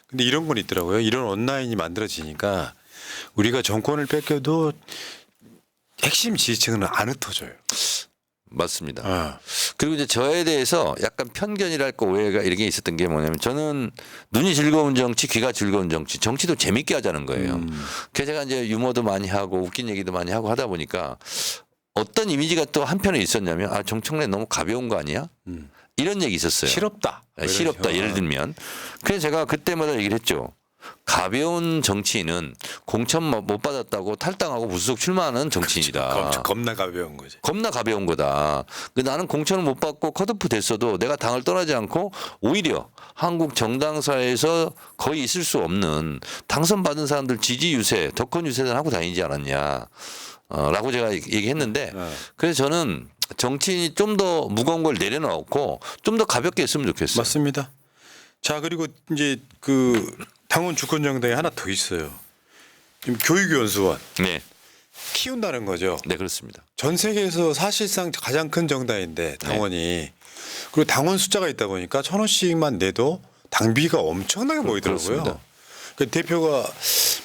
[SPEAKER 8] 근데 이런 건 있더라고요. 이런 온라인이 만들어지니까 우리가 정권을 뺏겨도 핵심 지지층은 안 흩어져요.
[SPEAKER 9] 맞습니다. 그리고 이제 저에 대해서 약간 편견이랄까 오해가 이런 게 있었던 게 뭐냐면 저는 눈이 즐거운 정치, 귀가 즐거운 정치, 정치도 재밌게 하자는 거예요. 그래서 제가 이제 유머도 많이 하고 웃긴 얘기도 많이 하고 하다 보니까 어떤 이미지가 또 한편에 있었냐면 정청래 너무 가벼운 거 아니야? 이런 얘기 있었어요.
[SPEAKER 8] 실없다.
[SPEAKER 9] 실없다. 예를 들면. 그래서 제가 그때마다 얘기를 했죠. 가벼운 정치인은 공천 못 받았다고 탈당하고 무소속 출마하는 정치인이다.
[SPEAKER 8] 겁나 가벼운 거지.
[SPEAKER 9] 겁나 가벼운 거다. 나는 공천을 못 받고 컷오프 됐어도 내가 당을 떠나지 않고 오히려 한국 정당사에서 거의 있을 수 없는 당선받은 사람들 지지 유세, 덕헌 유세를 하고 다니지 않았냐. 라고 제가 얘기했는데 그래서 저는 정치인이 좀 더 무거운 걸 내려놓고 좀 더 가볍게 했으면 좋겠어요.
[SPEAKER 8] 맞습니다. 자 그리고 이제 그 당원 주권 정당이 하나 더 있어요. 지금 교육연수원
[SPEAKER 9] 네.
[SPEAKER 8] 키운다는 거죠.
[SPEAKER 9] 네, 그렇습니다.
[SPEAKER 8] 전 세계에서 사실상 가장 큰 정당인데 당원이 그리고 당원 숫자가 있다 보니까 1,000원씩만 내도 당비가 엄청나게 모이더라고요.
[SPEAKER 9] 그렇습니다.
[SPEAKER 8] 그 대표가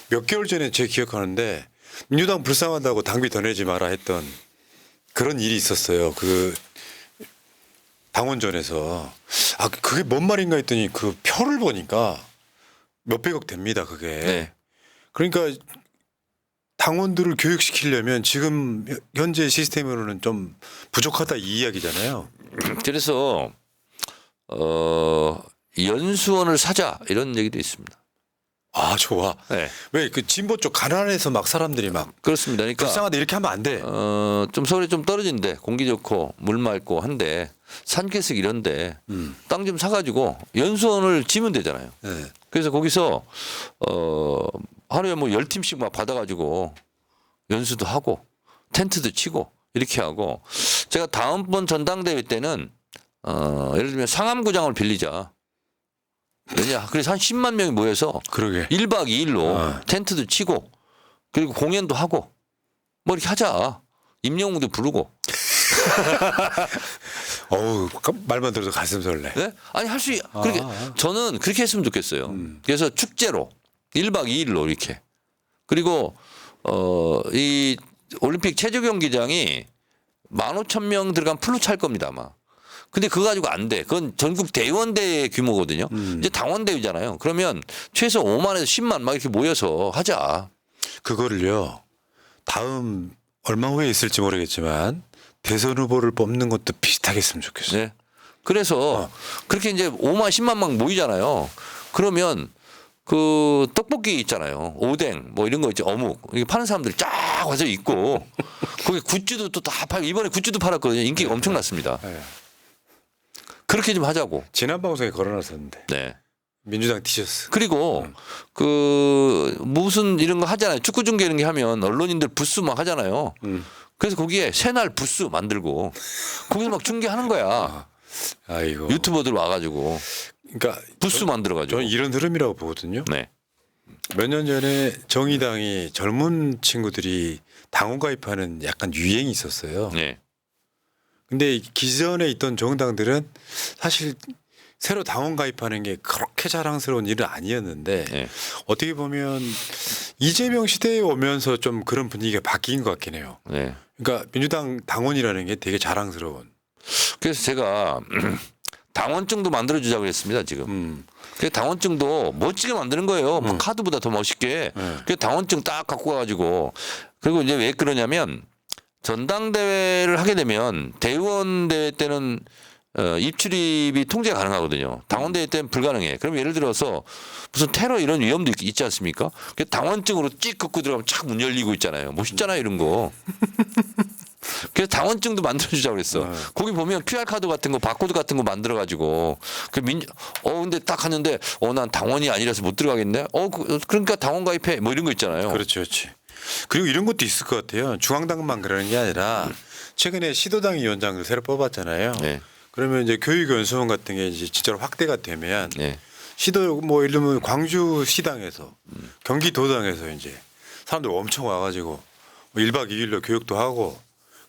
[SPEAKER 8] 몇 개월 전에 제 기억하는데 민주당 불쌍하다고 당비 더 내지 마라 했던 그런 일이 있었어요. 그 당원전에서 그게 뭔 말인가 했더니 그 표를 보니까 몇백억 됩니다. 그게.
[SPEAKER 9] 네.
[SPEAKER 8] 그러니까 당원들을 교육시키려면 지금 현재 시스템으로는 좀 부족하다 이 이야기잖아요.
[SPEAKER 9] 그래서 연수원을 사자 이런 얘기도 있습니다.
[SPEAKER 8] 좋아.
[SPEAKER 9] 네.
[SPEAKER 8] 왜 그 진보 쪽 가난해서 막 사람들이 막
[SPEAKER 9] 그렇습니다. 그러니까
[SPEAKER 8] 불쌍하다 이렇게 하면 안 돼.
[SPEAKER 9] 좀 서울이 좀 떨어진데 공기 좋고 물 맑고 한데 산계석 이런데 땅 좀 사가지고 연수원을 지면 되잖아요.
[SPEAKER 8] 네.
[SPEAKER 9] 그래서 거기서 하루에 뭐 10팀씩 막 받아가지고 연수도 하고 텐트도 치고 이렇게 하고 제가 다음번 전당대회 때는 예를 들면 상암구장을 빌리자. 왜냐? 그래서 한 10만 명이 모여서
[SPEAKER 8] 그러게.
[SPEAKER 9] 1박 2일로 텐트도 치고 그리고 공연도 하고 뭐 이렇게 하자. 임영웅도 부르고.
[SPEAKER 8] 어우 말만 들어도 가슴 설레.
[SPEAKER 9] 네? 아니 그렇게 저는 그렇게 했으면 좋겠어요. 그래서 축제로 1박 2일로 이렇게. 그리고 이 올림픽 체조 경기장이 15,000명 들어간 풀로 찰 겁니다 아마. 근데 그거 가지고 안 돼. 그건 전국 대의원대회 규모거든요. 이제 당원대회잖아요. 그러면 최소 5만에서 10만 막 이렇게 모여서 하자.
[SPEAKER 8] 그거를요. 다음 얼마 후에 있을지 모르겠지만 대선 후보를 뽑는 것도 비슷하게 했으면 좋겠어요.
[SPEAKER 9] 네. 그래서 그렇게 이제 5만 10만 막 모이잖아요. 그러면 그 떡볶이 있잖아요. 오뎅 뭐 이런 거 있죠. 어묵. 이게 파는 사람들이 쫙 와서 있고 거기 굿즈도 또 다 팔고 이번에 굿즈도 팔았거든요. 인기가 엄청났습니다.
[SPEAKER 8] 네.
[SPEAKER 9] 그렇게 좀 하자고.
[SPEAKER 8] 지난 방송에 걸어놨었는데.
[SPEAKER 9] 네.
[SPEAKER 8] 민주당 티셔츠.
[SPEAKER 9] 그리고 그 무슨 이런 거 하잖아요. 축구 중계 이런 게 하면 언론인들 부스 막 하잖아요. 그래서 거기에 새날 부스 만들고 거기서 막 중계하는 거야.
[SPEAKER 8] 아이고.
[SPEAKER 9] 유튜버들 와가지고
[SPEAKER 8] 그러니까
[SPEAKER 9] 부스 만들어가지고.
[SPEAKER 8] 저는 이런 흐름이라고 보거든요.
[SPEAKER 9] 네.
[SPEAKER 8] 몇 년 전에 정의당이 젊은 친구들이 당원 가입하는 약간 유행이 있었어요.
[SPEAKER 9] 네.
[SPEAKER 8] 근데 기존에 있던 정당들은 사실 새로 당원 가입하는 게 그렇게 자랑스러운 일은 아니었는데
[SPEAKER 9] 네.
[SPEAKER 8] 어떻게 보면 이재명 시대에 오면서 좀 그런 분위기가 바뀐 것 같긴 해요.
[SPEAKER 9] 네.
[SPEAKER 8] 그러니까 민주당 당원이라는 게 되게 자랑스러운.
[SPEAKER 9] 그래서 제가 당원증도 만들어주자고 했습니다 지금. 그 당원증도 멋지게 만드는 거예요. 뭐 카드보다 더 멋있게. 그 당원증 딱 갖고 가가지고 그리고 이제 왜 그러냐면 전당대회를 하게 되면 대의원 대회 때는 입출입이 통제가 가능하거든요. 당원대회 때는 불가능해. 그럼 예를 들어서 무슨 테러 이런 위험도 있지 않습니까? 당원증으로 찍 긋고 들어가면 착 문 열리고 있잖아요. 멋있잖아요 이런 거. 그래서 당원증도 만들어주자고 그랬어. 거기 보면 QR카드 같은 거 바코드 같은 거 만들어가지고 근데 딱 하는데 난 당원이 아니라서 못 들어가겠네. 그러니까 당원 가입해 뭐 이런 거 있잖아요.
[SPEAKER 8] 그렇죠. 그리고 이런 것도 있을 것 같아요. 중앙당만 그러는 게 아니라 최근에 시도당 위원장도 새로 뽑았잖아요.
[SPEAKER 9] 네.
[SPEAKER 8] 그러면 이제 교육연수원 같은 게 이제 진짜로 확대가 되면
[SPEAKER 9] 네.
[SPEAKER 8] 시도 뭐 예를 들면 광주시당에서 경기도당에서 이제 사람들 엄청 와가지고 1박 2일로 교육도 하고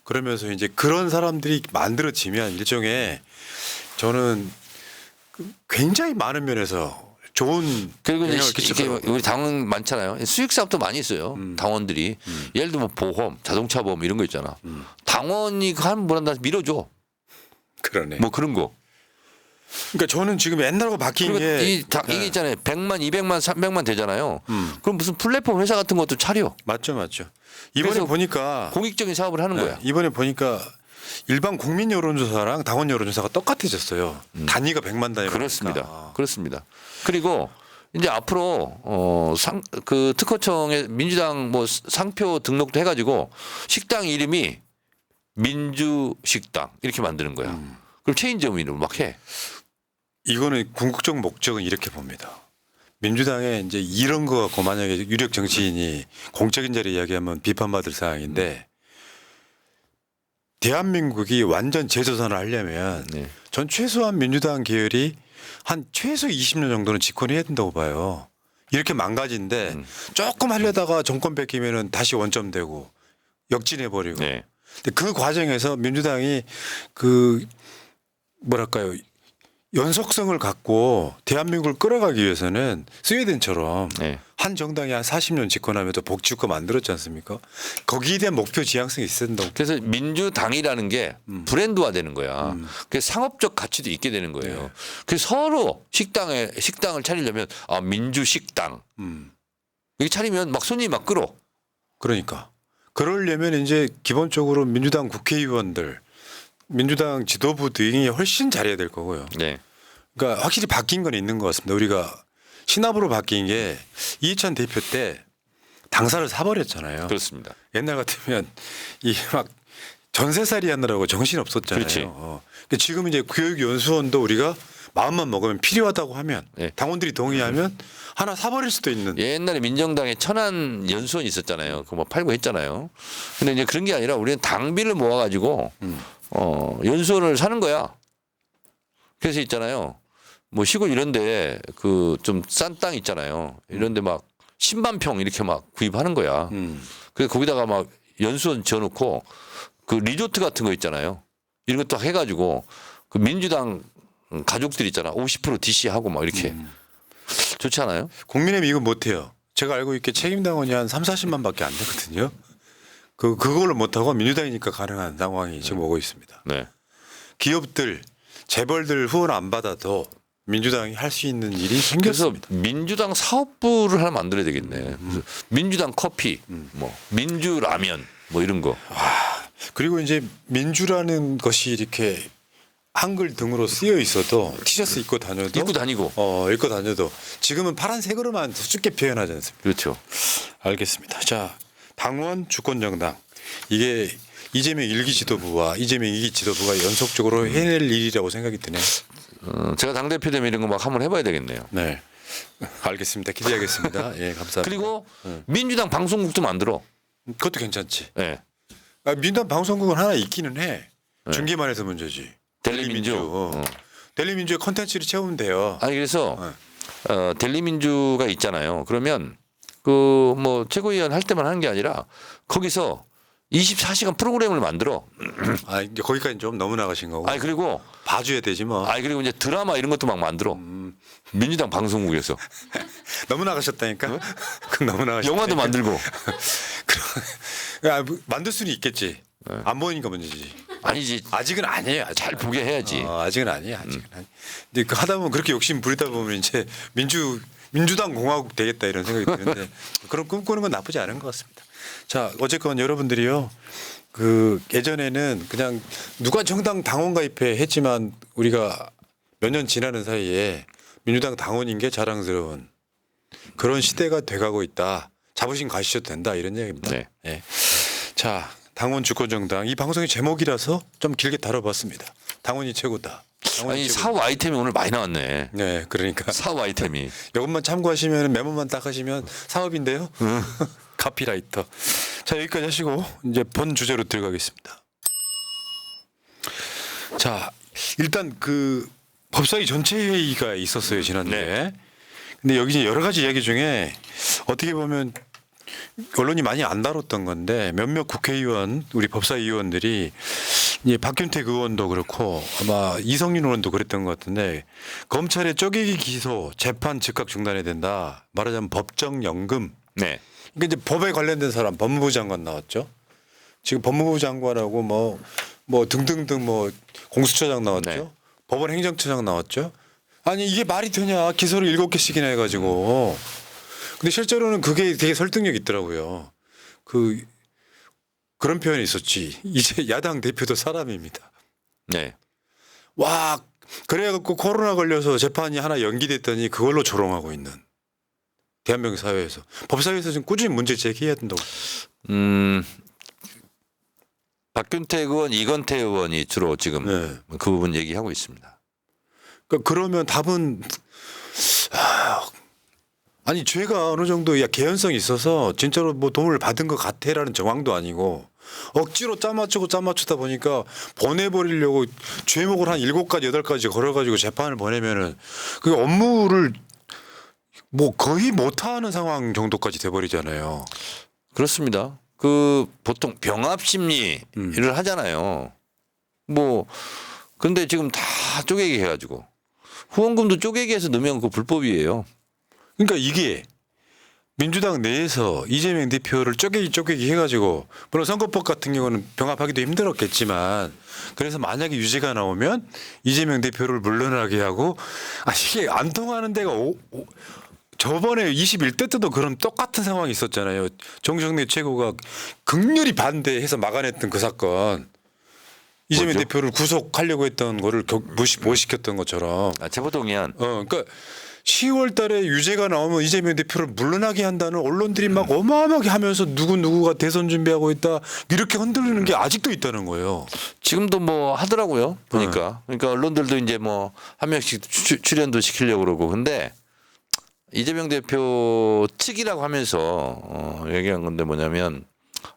[SPEAKER 8] 그러면서 이제 그런 사람들이 만들어지면 일종의 저는 굉장히 많은 면에서 좋은
[SPEAKER 9] 그리고
[SPEAKER 8] 영향을
[SPEAKER 9] 이제
[SPEAKER 8] 끼칠
[SPEAKER 9] 이게
[SPEAKER 8] 거라고.
[SPEAKER 9] 우리 당원 많잖아요. 수익 사업도 많이 있어요. 당원들이 예를 들면 보험, 자동차 보험 이런 거 있잖아. 당원이 하면 뭐란다 밀어줘.
[SPEAKER 8] 그러네.
[SPEAKER 9] 뭐 그런 거.
[SPEAKER 8] 그러니까 저는 지금 옛날하고 바뀐
[SPEAKER 9] 그리고
[SPEAKER 8] 게
[SPEAKER 9] 이게 있잖아요. 100만, 200만, 300만 되잖아요. 그럼 무슨 플랫폼 회사 같은 것도 차려.
[SPEAKER 8] 맞죠. 이번에
[SPEAKER 9] 그래서
[SPEAKER 8] 보니까
[SPEAKER 9] 공익적인 사업을 하는 거야.
[SPEAKER 8] 이번에 보니까 일반 국민 여론조사랑 당원 여론조사가 똑같아졌어요. 단위가 100만 단위로.
[SPEAKER 9] 그렇습니다. 그리고 이제 앞으로 그 특허청에 민주당 뭐 상표 등록도 해가지고 식당 이름이 민주식당 이렇게 만드는 거야. 그럼 체인점 이름 막 해.
[SPEAKER 8] 이거는 궁극적 목적은 이렇게 봅니다. 민주당에 이제 이런 거 갖고 만약에 유력 정치인이 공적인 자리 이야기하면 비판받을 사항인데 대한민국이 완전 재조선을 하려면
[SPEAKER 9] 네.
[SPEAKER 8] 전 최소한 민주당 계열이 한 최소 20년 정도는 집권해야 된다고 봐요. 이렇게 망가진데 조금 하려다가 정권 뺏기면은 다시 원점되고 역진해버리고.
[SPEAKER 9] 네.
[SPEAKER 8] 근데 그 과정에서 민주당이 그 뭐랄까요 연속성을 갖고 대한민국을 끌어가기 위해서는 스웨덴처럼
[SPEAKER 9] 네.
[SPEAKER 8] 한 정당이 한 40년 집권하면서 복지국가 만들었지 않습니까? 거기에 대한 목표 지향성이 있어야 된다고.
[SPEAKER 9] 그래서 민주당이라는 게 브랜드화되는 거야. 그래서 상업적 가치도 있게 되는 거예요.
[SPEAKER 8] 네.
[SPEAKER 9] 그래서 서로 식당을 차리려면 민주식당 이렇게 차리면 막 손님이 막 끌어.
[SPEAKER 8] 그러니까 그러려면 이제 기본적으로 민주당 국회의원들, 민주당 지도부 등이 훨씬 잘해야 될 거고요.
[SPEAKER 9] 네.
[SPEAKER 8] 그러니까 확실히 바뀐 건 있는 것 같습니다. 우리가 신압으로 바뀐 게 이해찬 대표 때 당사를 사버렸잖아요.
[SPEAKER 9] 그렇습니다.
[SPEAKER 8] 옛날 같으면 이 막 전세살이 하느라고 정신 없었잖아요.
[SPEAKER 9] 그렇지.
[SPEAKER 8] 그러니까 지금 이제 교육연수원도 우리가 마음만 먹으면 필요하다고 하면
[SPEAKER 9] 네.
[SPEAKER 8] 당원들이 동의하면 하나 사버릴 수도 있는.
[SPEAKER 9] 옛날에 민정당에 천안 연수원 있었잖아요. 그거 뭐 팔고 했잖아요. 근데 이제 그런 게 아니라 우리는 당비를 모아가지고 연수원을 사는 거야. 그래서 있잖아요. 뭐 시골 이런데 그 좀 싼 땅 있잖아요. 이런데 막 10만 평 이렇게 막 구입하는 거야. 그래서 거기다가 막 연수원 지어놓고 그 리조트 같은 거 있잖아요. 이런 것도 해가지고 그 민주당 가족들 있잖아. 50% DC하고 막 이렇게 좋지 않아요?
[SPEAKER 8] 국민의힘 이거 못해요. 제가 알고 있게 책임당원이 한 3, 40만밖에 안 되거든요. 그걸로 못하고 민주당이니까 가능한 상황이 지금 오고 있습니다.
[SPEAKER 9] 네.
[SPEAKER 8] 기업들, 재벌들 후원 안 받아도 민주당이 할 수 있는 일이
[SPEAKER 9] 그래서
[SPEAKER 8] 생겼습니다.
[SPEAKER 9] 민주당 사업부를 하나 만들어야 되겠네. 그래서 민주당 커피, 뭐 민주라면 뭐 이런 거.
[SPEAKER 8] 그리고 이제 민주라는 것이 이렇게 한글 등으로 쓰여 있어도 티셔츠 입고 다녀도
[SPEAKER 9] 입고 다니고.
[SPEAKER 8] 입고 다녀도 지금은 파란색으로만 수줍게 표현하지 않습니까?
[SPEAKER 9] 그렇죠.
[SPEAKER 8] 알겠습니다. 자, 당원 주권정당 이게 이재명 1기 지도부와 이재명 2기 지도부가 연속적으로 해낼 일이라고 생각이 드네요.
[SPEAKER 9] 제가 당대표 되면 이런 거 막 한번 해봐야 되겠네요.
[SPEAKER 8] 네, 알겠습니다. 기대하겠습니다. 예, 감사합니다.
[SPEAKER 9] 그리고 민주당 방송국도 만들어.
[SPEAKER 8] 그것도 괜찮지.
[SPEAKER 9] 네.
[SPEAKER 8] 민주당 방송국은 하나 있기는 해. 중계만 해서 문제지.
[SPEAKER 9] 델리민주.
[SPEAKER 8] 델리민주의 컨텐츠를 채우면 돼요.
[SPEAKER 9] 아니 그래서 델리민주가 있잖아요. 그러면 그 뭐 최고위원 할 때만 하는 게 아니라 거기서 24시간 프로그램을 만들어.
[SPEAKER 8] 이제 거기까지 좀 너무 나가신 거고.
[SPEAKER 9] 아니 그리고
[SPEAKER 8] 봐줘야 되지 뭐.
[SPEAKER 9] 그리고 이제 드라마 이런 것도 막 만들어. 민주당 방송국에서
[SPEAKER 8] 너무 나가셨다니까. 그럼 너무 나가셨다.
[SPEAKER 9] 영화도 만들고.
[SPEAKER 8] 만들 수는 있겠지. 안 보이니까 문제지.
[SPEAKER 9] 아니지.
[SPEAKER 8] 아직은 아니에요.
[SPEAKER 9] 잘 보게 해야지.
[SPEAKER 8] 아직은 아니에요. 아직은 아니. 근데 그 하다 보면 그렇게 욕심 부리다 보면 이제 민주당 공화국 되겠다 이런 생각이 드는데 그런 꿈꾸는 건 나쁘지 않은 것 같습니다. 자, 어쨌건 여러분들이요. 그 예전에는 그냥 누가 정당 당원 가입해 했지만 우리가 몇 년 지나는 사이에 민주당 당원인 게 자랑스러운 그런 시대가 돼가고 있다. 자부심 가지셔도 된다 이런 얘기입니다.
[SPEAKER 9] 네.
[SPEAKER 8] 예. 자, 당원 주권정당 이 방송의 제목이라서 좀 길게 다뤄봤습니다. 당원이 최고다.
[SPEAKER 9] 아니 사업 아이템이 오늘 많이 나왔네.
[SPEAKER 8] 네, 그러니까
[SPEAKER 9] 사업 아이템이.
[SPEAKER 8] 이것만 참고하시면 메모만 딱 하시면 사업인데요. 카피라이터. 자, 여기까지 하시고 이제 본 주제로 들어가겠습니다. 자, 일단 그 법사위 전체 회의가 있었어요 지난주에.
[SPEAKER 9] 네.
[SPEAKER 8] 근데 여기 이제 여러 가지 이야기 중에 어떻게 보면 언론이 많이 안 다뤘던 건데 몇몇 국회의원 우리 법사위 의원들이 이제 박균택 의원도 그렇고 아마 이성윤 의원도 그랬던 것 같은데 검찰의 쪼개기 기소 재판 즉각 중단해야 된다. 말하자면 법정 연금.
[SPEAKER 9] 네.
[SPEAKER 8] 그러니까 이제 법에 관련된 사람 법무부 장관 나왔죠. 지금 법무부 장관하고 뭐 등등등 뭐 공수처장 나왔죠.
[SPEAKER 9] 네.
[SPEAKER 8] 법원 행정처장 나왔죠. 아니 이게 말이 되냐. 기소를 7개씩이나 해가지고. 근데 실제로는 그게 되게 설득력 있더라고요. 그런 표현이 있었지. 이제 야당 대표도 사람입니다.
[SPEAKER 9] 네.
[SPEAKER 8] 와, 그래갖고 코로나 걸려서 재판이 하나 연기됐더니 그걸로 조롱하고 있는 대한민국 사회에서 법사위에서 지금 꾸준히 문제 제기해야 된다고.
[SPEAKER 9] 박균택 의원, 이건태 의원이 주로 지금
[SPEAKER 8] 네.
[SPEAKER 9] 그 부분 얘기하고 있습니다.
[SPEAKER 8] 그러면 답은 아니 죄가 어느 정도 개연성이 있어서 진짜로 뭐 도움을 받은 것 같아라는 정황도 아니고 억지로 짜맞추다 보니까 보내버리려고 죄목을 한 7가지 8가지 걸어가지고 재판을 보내면은 그 업무를 뭐 거의 못하는 상황 정도까지 돼버리잖아요.
[SPEAKER 9] 그렇습니다. 그 보통 병합 심리를 하잖아요. 뭐 근데 지금 다 쪼개기 해가지고 후원금도 쪼개기 해서 넣으면 그거 불법이에요.
[SPEAKER 8] 그러니까 이게 민주당 내에서 이재명 대표를 쪼개기 해가지고 물론 선거법 같은 경우는 병합하기도 힘들었겠지만 그래서 만약에 유죄가 나오면 이재명 대표를 물러나게 하고 이게 안 통하는 데가 저번에 21대 때도 그런 똑같은 상황이 있었잖아요. 정청래 최고가 극렬히 반대해서 막아냈던 그 사건. 이재명
[SPEAKER 9] 뭐죠?
[SPEAKER 8] 대표를 구속하려고 했던 거를 못 시켰던 것처럼.
[SPEAKER 9] 체포동의안.
[SPEAKER 8] 그러니까 10월 달에 유죄가 나오면 이재명 대표를 물러나게 한다는 언론들이 막 어마어마하게 하면서 누구가 대선 준비하고 있다 이렇게 흔들리는 게 아직도 있다는 거예요.
[SPEAKER 9] 지금도 뭐 하더라고요. 보니까. 그러니까 언론들도 이제 뭐 한 명씩 출연도 시키려고 그러고. 근데 이재명 대표 측이라고 하면서 얘기한 건데 뭐냐면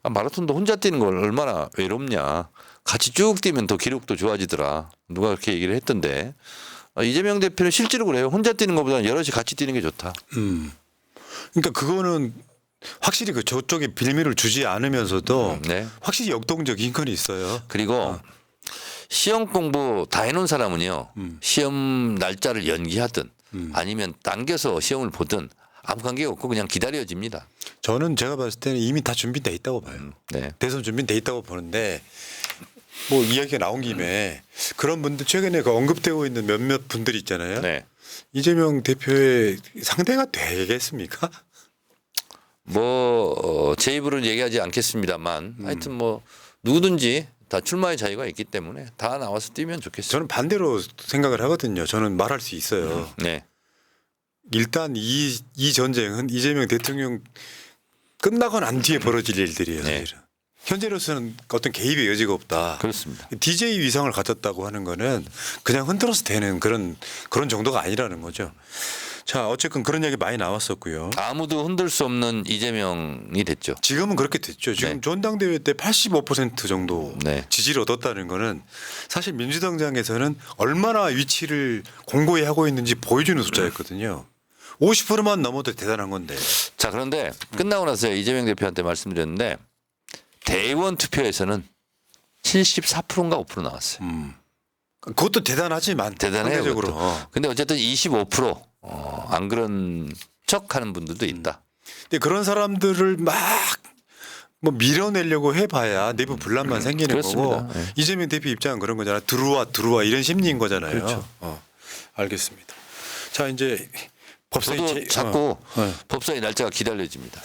[SPEAKER 9] 마라톤도 혼자 뛰는 걸 얼마나 외롭냐. 같이 쭉 뛰면 더 기록도 좋아지더라. 누가 그렇게 얘기를 했던데. 이재명 대표는 실제로 그래요. 혼자 뛰는 것보다는 여럿이 같이 뛰는 게 좋다.
[SPEAKER 8] 그러니까 그거는 확실히 그 저쪽에 빌미를 주지 않으면서도
[SPEAKER 9] 네.
[SPEAKER 8] 확실히 역동적인 건 있어요.
[SPEAKER 9] 그리고 시험 공부 다 해놓은 사람은요. 시험 날짜를 연기하든 아니면 당겨서 시험을 보든 아무 관계가 없고 그냥 기다려집니다.
[SPEAKER 8] 저는 제가 봤을 때는 이미 다 준비돼 있다고 봐요.
[SPEAKER 9] 네.
[SPEAKER 8] 대선 준비돼 있다고 보는데 뭐 이야기가 나온 김에 그런 분들 최근에 그 언급되고 있는 몇몇 분들이 있잖아요.
[SPEAKER 9] 네.
[SPEAKER 8] 이재명 대표의 상대가 되겠습니까?
[SPEAKER 9] 제 입으로는 얘기하지 않겠습니다만 하여튼 뭐 누구든지 다 출마의 자유가 있기 때문에 다 나와서 뛰면 좋겠어요.
[SPEAKER 8] 저는 반대로 생각을 하거든요. 저는 말할 수 있어요.
[SPEAKER 9] 네.
[SPEAKER 8] 일단 이 전쟁은 이재명 대통령 끝나고 난 뒤에 벌어질 일들이에요.
[SPEAKER 9] 네.
[SPEAKER 8] 사실은. 현재로서는 어떤 개입의 여지가 없다.
[SPEAKER 9] 그렇습니다.
[SPEAKER 8] DJ 위상을 가졌다고 하는 거는 그냥 흔들어서 되는 그런 정도가 아니라는 거죠. 자, 어쨌든 그런 얘기 많이 나왔었고요.
[SPEAKER 9] 아무도 흔들 수 없는 이재명이 됐죠.
[SPEAKER 8] 지금은 그렇게 됐죠. 지금
[SPEAKER 9] 네.
[SPEAKER 8] 전당대회 때 85% 정도
[SPEAKER 9] 네.
[SPEAKER 8] 지지를 얻었다는 거는 사실 민주당장에서는 얼마나 위치를 공고히 하고 있는지 보여주는 숫자였거든요. 50%만 넘어도 대단한 건데.
[SPEAKER 9] 자, 그런데 끝나고 나서 이재명 대표한테 말씀드렸는데 대의원 투표에서는 74%인가 5% 나왔어요.
[SPEAKER 8] 그것도 대단하지만
[SPEAKER 9] 대단해요.
[SPEAKER 8] 상대적으로.
[SPEAKER 9] 그것도. 근데 어쨌든 25% 안 그런 척하는 분들도 있다.
[SPEAKER 8] 근데 그런 사람들을 막 뭐 밀어내려고 해봐야 내부 분란만 생기는
[SPEAKER 9] 그렇습니다.
[SPEAKER 8] 거고
[SPEAKER 9] 네.
[SPEAKER 8] 이재명 대표 입장은 그런 거잖아. 들어와 이런 심리인 거잖아요.
[SPEAKER 9] 그렇죠.
[SPEAKER 8] 알겠습니다. 자, 이제 법사위
[SPEAKER 9] 저도 자꾸
[SPEAKER 8] 네.
[SPEAKER 9] 법사위 날짜가 기다려집니다.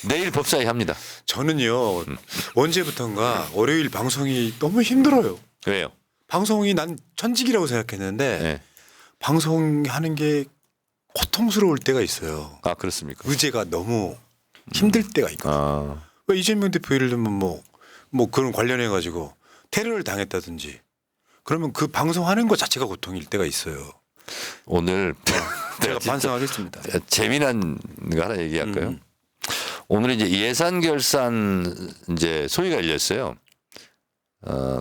[SPEAKER 9] 내일 법사위 합니다.
[SPEAKER 8] 저는요 언제부턴가 월요일 방송이 너무 힘들어요.
[SPEAKER 9] 왜요?
[SPEAKER 8] 방송이 난 천직이라고 생각했는데
[SPEAKER 9] 네.
[SPEAKER 8] 방송하는 게 고통스러울 때가 있어요.
[SPEAKER 9] 아, 그렇습니까?
[SPEAKER 8] 의제가 너무 힘들 때가 있거든요.
[SPEAKER 9] 아,
[SPEAKER 8] 왜 이재명 대표 예를 들면 뭐 그런 관련해 가지고 테러를 당했다든지 그러면 그 방송하는 것 자체가 고통일 때가 있어요.
[SPEAKER 9] 오늘
[SPEAKER 8] 제가 반성하겠습니다.
[SPEAKER 9] 재미난 거 하나 얘기할까요? 오늘 이제 예산 결산 이제 소위가 열렸어요.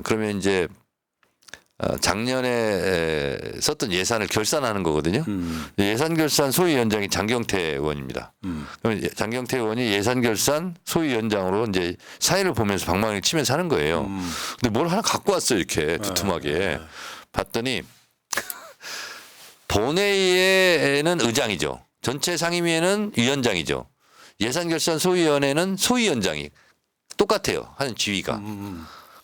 [SPEAKER 9] 그러면 이제 작년에 썼던 예산을 결산하는 거거든요. 예산 결산 소위원장이 장경태 의원입니다. 그러면 장경태 의원이 예산 결산 소위원장으로 이제 사회를 보면서 방망이를 치면서 하는 거예요. 근데 뭘 하나 갖고 왔어요, 이렇게 두툼하게. 봤더니 본회의에는 의장이죠. 전체 상임위에는 위원장이죠. 예산결산 소위원회는 소위원장이 똑같아요. 하는 지위가.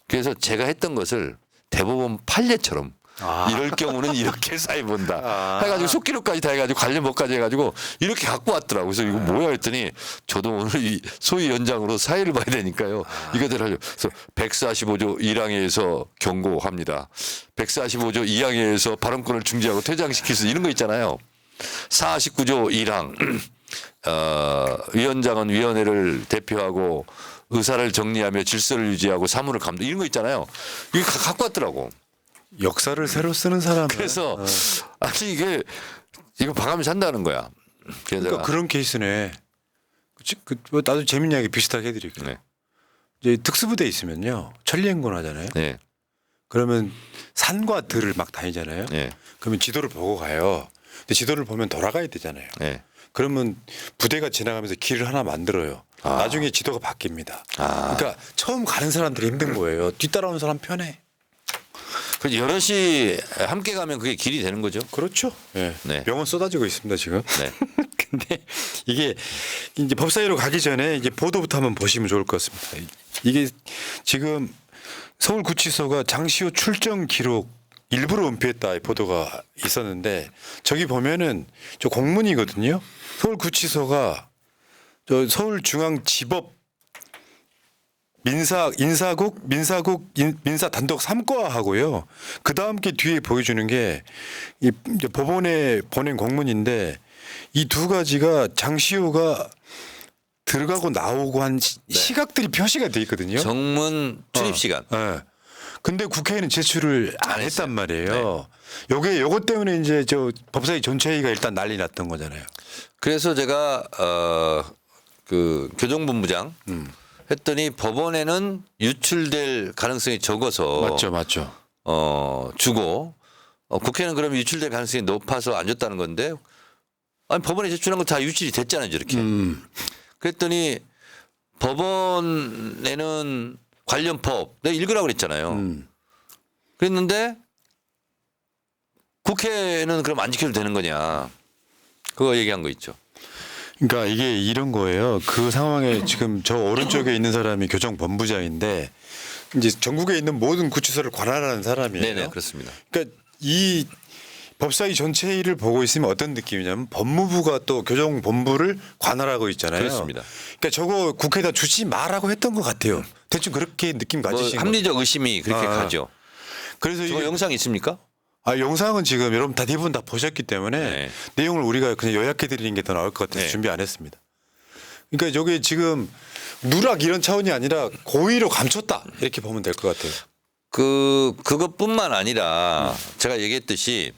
[SPEAKER 9] 그래서 제가 했던 것을 대법원 판례처럼 이럴 경우는 이렇게 사회 본다. 해가지고 속기록까지 다 해가지고 관련 법까지 해가지고 이렇게 갖고 왔더라고요. 그래서 이거 뭐야 했더니 저도 오늘 이 소위원장으로 사회를 봐야 되니까요. 이거대로 하죠. 그래서 145조 1항에서 경고합니다. 145조 2항에서 발언권을 중지하고 퇴장시킬 수 이런 거 있잖아요. 49조 1항 위원장은 위원회를 대표하고 의사를 정리하며 질서를 유지하고 사무를 감독 이런 거 있잖아요. 이거 갖고 왔더라고.
[SPEAKER 8] 역사를 새로 쓰는 사람은
[SPEAKER 9] 그래서 아니 이거 봐가며 산다는 거야.
[SPEAKER 8] 그러니까 그런 케이스네. 나도 재밌는 이야기 비슷하게 해드릴게요.
[SPEAKER 9] 네.
[SPEAKER 8] 이제 특수부대 있으면요 천리행군 하잖아요.
[SPEAKER 9] 네.
[SPEAKER 8] 그러면 산과 들을 막 다니잖아요.
[SPEAKER 9] 네.
[SPEAKER 8] 그러면 지도를 보고 가요. 근데 지도를 보면 돌아가야 되잖아요.
[SPEAKER 9] 네.
[SPEAKER 8] 그러면 부대가 지나가면서 길을 하나 만들어요. 나중에 지도가 바뀝니다. 그러니까 처음 가는 사람들이 힘든 거예요. 뒤따라오는 사람 편해.
[SPEAKER 9] 그래서 여럿이 함께 가면 그게 길이 되는 거죠.
[SPEAKER 8] 그렇죠. 네.
[SPEAKER 9] 네.
[SPEAKER 8] 명언 쏟아지고 있습니다 지금.
[SPEAKER 9] 네.
[SPEAKER 8] 근데 이게 이제 법사위로 가기 전에 이제 보도부터 한번 보시면 좋을 것 같습니다. 이게 지금 서울구치소가 장시호 출정 기록 일부러 은폐했다 보도가 있었는데 저기 보면은 저 공문이거든요. 서울구치소가 저 서울중앙지법 민사 단독 3과하고요. 그 다음 게 뒤에 보여주는 게 이 법원에 보낸 공문인데 이 두 가지가 장시호가 들어가고 나오고 한 시각들이 표시가 돼 있거든요.
[SPEAKER 9] 정문 출입 시간.
[SPEAKER 8] 네. 근데 국회에는 제출을 안 했단 말이에요. 요것 때문에 이제 저 법사위 전체회의가 일단 난리 났던 거잖아요.
[SPEAKER 9] 그래서 제가 그 교정본부장 했더니 법원에는 유출될 가능성이 적어서
[SPEAKER 8] 맞죠.
[SPEAKER 9] 주고 국회는 그러면 유출될 가능성이 높아서 안 줬다는 건데 아니 법원에 제출한 거 다 유출이 됐잖아요, 저렇게. 그랬더니 법원에는 관련 법 내가 읽으라고 그랬잖아요. 그랬는데 국회는 그럼 안 지켜도 되는 거냐? 그거 얘기한 거 있죠.
[SPEAKER 8] 그러니까 이게 이런 거예요. 그 상황에 지금 저 오른쪽에 있는 사람이 교정본부장인데 이제 전국에 있는 모든 구치소를 관할하는 사람이에요.
[SPEAKER 9] 네네 그렇습니다.
[SPEAKER 8] 그러니까 이 법사위 전체 일을 보고 있으면 어떤 느낌이냐면 법무부가 또 교정본부를 관할하고 있잖아요.
[SPEAKER 9] 그렇습니다.
[SPEAKER 8] 그러니까 저거 국회에다 주지 마라고 했던 것 같아요. 대충 그렇게 느낌
[SPEAKER 9] 뭐
[SPEAKER 8] 가지신 거예요.
[SPEAKER 9] 합리적 의심이 그렇게 가죠.
[SPEAKER 8] 그래서
[SPEAKER 9] 저
[SPEAKER 8] 이게
[SPEAKER 9] 영상 있습니까?
[SPEAKER 8] 영상은 지금 여러분 다 대부분 다 보셨기 때문에
[SPEAKER 9] 네.
[SPEAKER 8] 내용을 우리가 그냥 요약해 드리는 게 더 나을 것 같아서
[SPEAKER 9] 네.
[SPEAKER 8] 준비 안 했습니다. 그러니까 여기 지금 누락 이런 차원이 아니라 고의로 감췄다 이렇게 보면 될 것 같아요.
[SPEAKER 9] 그것뿐만 아니라 제가 얘기했듯이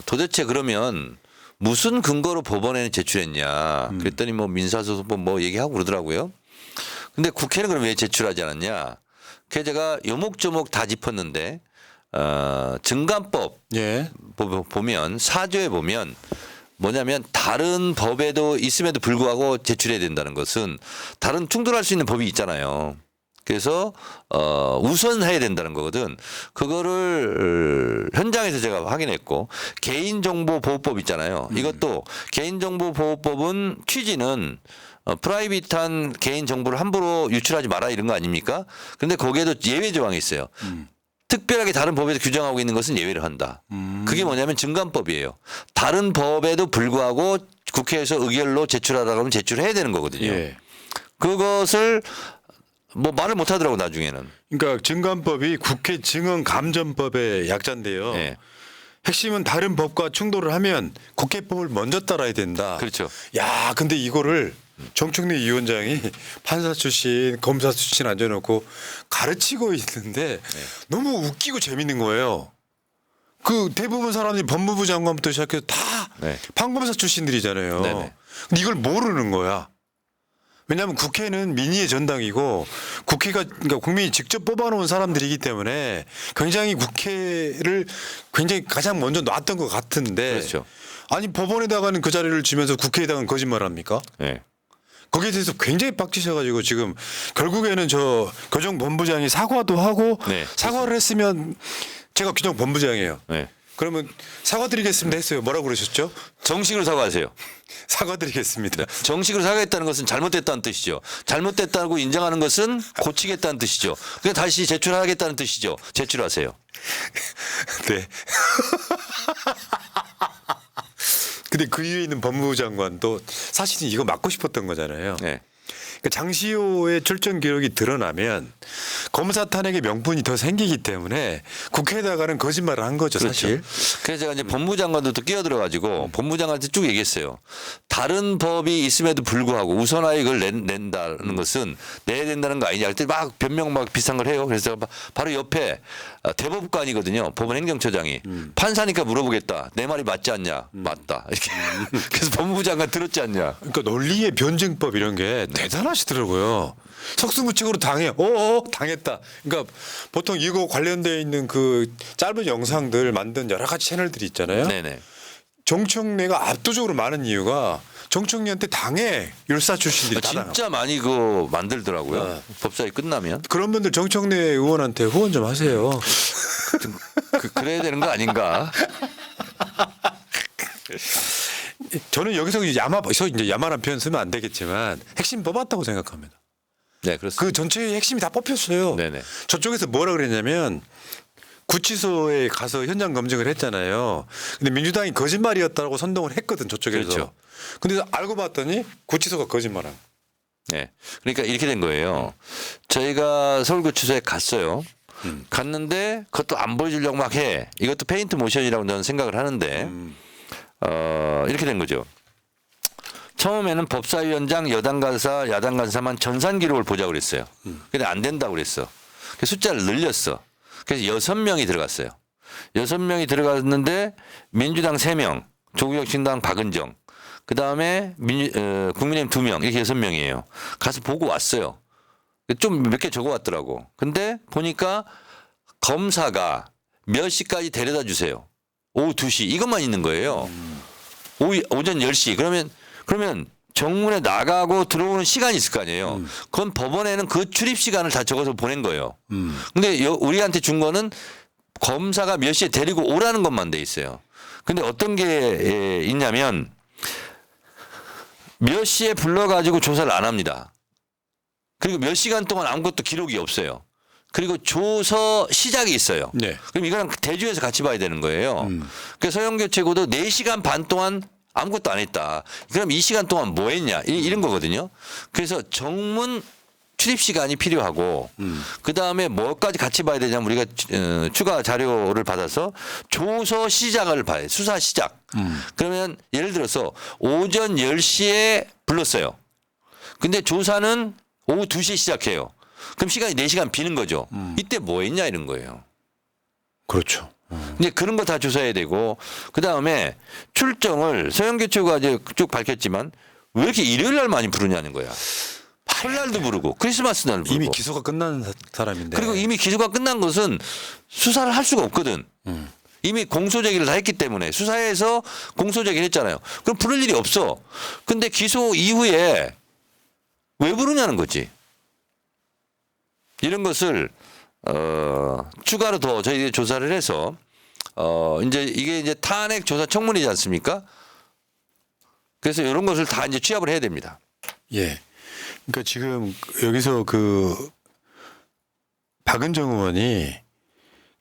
[SPEAKER 9] 도대체 그러면 무슨 근거로 법원에 제출했냐 그랬더니 뭐 민사소송법 뭐 얘기하고 그러더라고요. 근데 국회는 그럼 왜 제출하지 않았냐? 그래서 제가 요목조목 다 짚었는데 증감법
[SPEAKER 8] 예.
[SPEAKER 9] 보면 4조에 보면 뭐냐면 다른 법에도 있음에도 불구하고 제출해야 된다는 것은 다른 충돌할 수 있는 법이 있잖아요. 그래서 우선해야 된다는 거거든. 그거를 현장에서 제가 확인했고 개인정보보호법 있잖아요. 이것도 개인정보보호법은 취지는 프라이빗한 개인정보를 함부로 유출하지 마라 이런 거 아닙니까? 그런데 거기에도 예외 조항이 있어요. 특별하게 다른 법에서 규정하고 있는 것은 예외를 한다. 그게 뭐냐면 증감법이에요. 다른 법에도 불구하고 국회에서 의결로 제출하라고 하면 제출해야 되는 거거든요.
[SPEAKER 8] 예.
[SPEAKER 9] 그것을 뭐 말을 못 하더라고 나중에는.
[SPEAKER 8] 그러니까 증감법이 국회 증언감전법의 약자인데요.
[SPEAKER 9] 예.
[SPEAKER 8] 핵심은 다른 법과 충돌을 하면 국회법을 먼저 따라야 된다.
[SPEAKER 9] 그렇죠.
[SPEAKER 8] 야, 근데 이거를 정청래 위원장이 판사 출신, 검사 출신 앉아놓고 가르치고 있는데 너무 웃기고 재밌는 거예요. 그 대부분 사람들이 법무부 장관부터 시작해서 다
[SPEAKER 9] 네.
[SPEAKER 8] 판검사 출신들이잖아요.
[SPEAKER 9] 네네.
[SPEAKER 8] 근데 이걸 모르는 거야. 왜냐하면 국회는 민의의 전당이고 국회가 그러니까 국민이 직접 뽑아놓은 사람들이기 때문에 굉장히 국회를 굉장히 가장 먼저 놨던 것 같은데
[SPEAKER 9] 그렇죠.
[SPEAKER 8] 아니 법원에다가는 그 자리를 주면서 국회에다가는 거짓말합니까?
[SPEAKER 9] 네.
[SPEAKER 8] 거기에 대해서 굉장히 빡치셔가지고 지금 결국에는 저 교정본부장이 사과도 하고
[SPEAKER 9] 네.
[SPEAKER 8] 사과를 했으면 제가 교정본부장이에요.
[SPEAKER 9] 네.
[SPEAKER 8] 그러면 사과드리겠습니다 했어요. 뭐라고 그러셨죠?
[SPEAKER 9] 정식으로 사과하세요.
[SPEAKER 8] 사과드리겠습니다.
[SPEAKER 9] 정식으로 사과했다는 것은 잘못됐다는 뜻이죠. 잘못됐다고 인정하는 것은 고치겠다는 뜻이죠. 그냥 다시 제출하겠다는 뜻이죠. 제출하세요.
[SPEAKER 8] 네. 근데 그 위에 있는 법무부 장관도 사실은 이거 막고 싶었던 거잖아요.
[SPEAKER 9] 네.
[SPEAKER 8] 그러니까 장시호의 출정 기록이 드러나면 검사 탄핵의 명분이 더 생기기 때문에 국회에다가는 거짓말을 한 거죠, 사실.
[SPEAKER 9] 그래서 제가 이제 법무장관도 또 끼어들어가지고 법무장관한테 쭉 얘기했어요. 다른 법이 있음에도 불구하고 우선하에 이걸 낸다는 것은 내야 된다는 거 아니냐. 그때 막 변명 막 비슷한 걸 해요. 그래서 제가 바로 옆에 대법관이거든요. 법원 행정처장이 판사니까 물어보겠다. 내 말이 맞지 않냐? 맞다. 이렇게. 그래서 법무부 장관 들었지 않냐?
[SPEAKER 8] 그러니까 논리의 변증법 이런 게 대단하시더라고요. 석수무책으로 당했다. 그러니까 보통 이거 관련되어 있는 그 짧은 영상들 만든 여러 가지 채널들이 있잖아요.
[SPEAKER 9] 네네.
[SPEAKER 8] 정청래가 압도적으로 많은 이유가 정청래한테 당해 율사 출신들이 따라가.
[SPEAKER 9] 진짜 많이 그 만들더라고요.
[SPEAKER 8] 네.
[SPEAKER 9] 법사위 끝나면.
[SPEAKER 8] 그런 분들 정청래 의원한테 후원 좀 하세요.
[SPEAKER 9] 그래야 되는 거 아닌가?
[SPEAKER 8] 저는 여기서 이제 야만한 표현 쓰면 안 되겠지만 핵심 뽑았다고 생각합니다.
[SPEAKER 9] 네, 그렇습니다.
[SPEAKER 8] 그 전체의 핵심이 다 뽑혔어요.
[SPEAKER 9] 네네.
[SPEAKER 8] 저쪽에서 뭐라 그랬냐면 구치소에 가서 현장 검증을 했잖아요. 근데 민주당이 거짓말이었다고 선동을 했거든, 저쪽에서.
[SPEAKER 9] 그렇죠.
[SPEAKER 8] 근데 알고 봤더니 구치소가 거짓말한.
[SPEAKER 9] 네. 그러니까 이렇게 된 거예요. 저희가 서울구치소에 갔어요. 갔는데 그것도 안 보여주려고 막 해. 이것도 페인트 모션이라고 저는 생각을 하는데 이렇게 된 거죠. 처음에는 법사위원장, 여당 간사, 야당 간사만 전산 기록을 보자고 그랬어요. 근데 안 된다고 그랬어. 그래서 숫자를 늘렸어. 그래서 6명이 들어갔어요. 6명이 들어갔는데 민주당 3명, 조국혁신당 박은정, 그다음에 국민의힘 2명, 이렇게 6명이에요. 가서 보고 왔어요. 좀 몇 개 적어 왔더라고. 근데 보니까 검사가 몇 시까지 데려다 주세요. 오후 2시 이것만 있는 거예요. 오전 10시. 그러면 정문에 나가고 들어오는 시간이 있을 거 아니에요. 그건 법원에는 그 출입 시간을 다 적어서 보낸 거예요. 근데 우리한테 준 거는 검사가 몇 시에 데리고 오라는 것만 돼 있어요. 근데 어떤 게 있냐면 몇 시에 불러가지고 조사를 안 합니다. 그리고 몇 시간 동안 아무것도 기록이 없어요. 그리고 조서 시작이 있어요.
[SPEAKER 8] 네.
[SPEAKER 9] 그럼 이거랑 대조해서 같이 봐야 되는 거예요. 그래서 서영교 최고도 4시간 반 동안 아무것도 안 했다. 그럼 이 시간 동안 뭐 했냐? 이런 거거든요. 그래서 정문 출입 시간이 필요하고 그다음에 뭐까지 같이 봐야 되냐면 우리가 추가 자료를 받아서 조서 시작을 봐요. 수사 시작. 그러면 예를 들어서 오전 10시에 불렀어요. 근데 조사는 오후 2시에 시작해요. 그럼 시간이 4시간 비는 거죠. 이때 뭐 했냐 이런 거예요.
[SPEAKER 8] 그렇죠.
[SPEAKER 9] 이제 그런 거 다 조사해야 되고 그다음에 출정을 서영교 최고가 이제 쭉 밝혔지만 왜 이렇게 일요일 날 많이 부르냐는 거야. 설날도 부르고 크리스마스 날 부르고.
[SPEAKER 8] 이미 기소가 끝난 사람인데.
[SPEAKER 9] 그리고 이미 기소가 끝난 것은 수사를 할 수가 없거든. 이미 공소 제기를 다 했기 때문에 수사에서 공소 제기를 했잖아요. 그럼 부를 일이 없어. 근데 기소 이후에 왜 부르냐는 거지. 이런 것을 추가로 더 저희들이 조사를 해서 이제 이게 이제 탄핵 조사 청문이지 않습니까? 그래서 이런 것을 다 이제 취합을 해야 됩니다.
[SPEAKER 8] 예. 그러니까 지금 여기서 그 박은정 의원이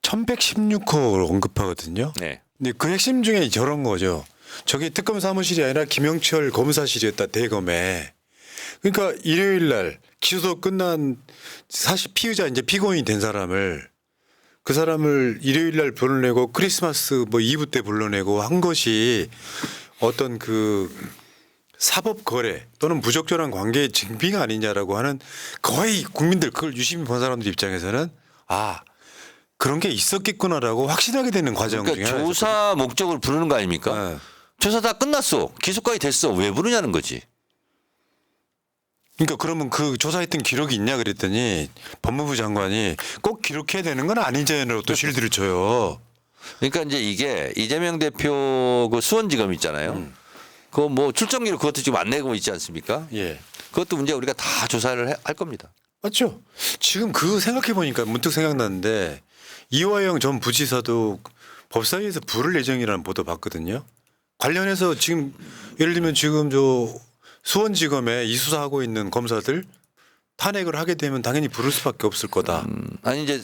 [SPEAKER 8] 1116호를 언급하거든요.
[SPEAKER 9] 네.
[SPEAKER 8] 근데 그 핵심 중에 저런 거죠. 저게 특검 사무실이 아니라 김영철 검사실이었다, 대검에. 그러니까 일요일 날 기소 끝난 사실 피의자 이제 피고인이 된 사람을 그 사람을 일요일 날 불러내고 크리스마스 뭐 2부 때 불러내고 한 것이 어떤 그 사법 거래 또는 부적절한 관계의 증빙 아니냐라고 하는 거의 국민들 그걸 유심히 본 사람들 입장에서는 아 그런 게 있었겠구나라고 확신하게 되는 과정 중에
[SPEAKER 9] 그러니까
[SPEAKER 8] 하나죠.
[SPEAKER 9] 조사 목적으로 부르는 거 아닙니까?
[SPEAKER 8] 네.
[SPEAKER 9] 조사 다 끝났어. 기소까지 됐어. 왜 부르냐는 거지.
[SPEAKER 8] 그러니까 그러면 그 조사했던 기록이 있냐 그랬더니 법무부 장관이 꼭 기록해야 되는 건 아니잖아요. 또 실드를 쳐요.
[SPEAKER 9] 그러니까 이제 이게 이재명 대표 그 수원지검 있잖아요. 그거 뭐 출정 기록 그것도 지금 안 내고 있지 않습니까?
[SPEAKER 8] 예.
[SPEAKER 9] 그것도 문제 우리가 다 조사를 할 겁니다.
[SPEAKER 8] 맞죠? 지금 그거 생각해 보니까 문득 생각났는데 이화영 전 부지사도 법사위에서 부를 예정이라는 보도 봤거든요. 관련해서 지금 예를 들면 지금 저 수원지검에 이 수사하고 있는 검사들 탄핵을 하게 되면 당연히 부를 수밖에 없을 거다.
[SPEAKER 9] 아니 이제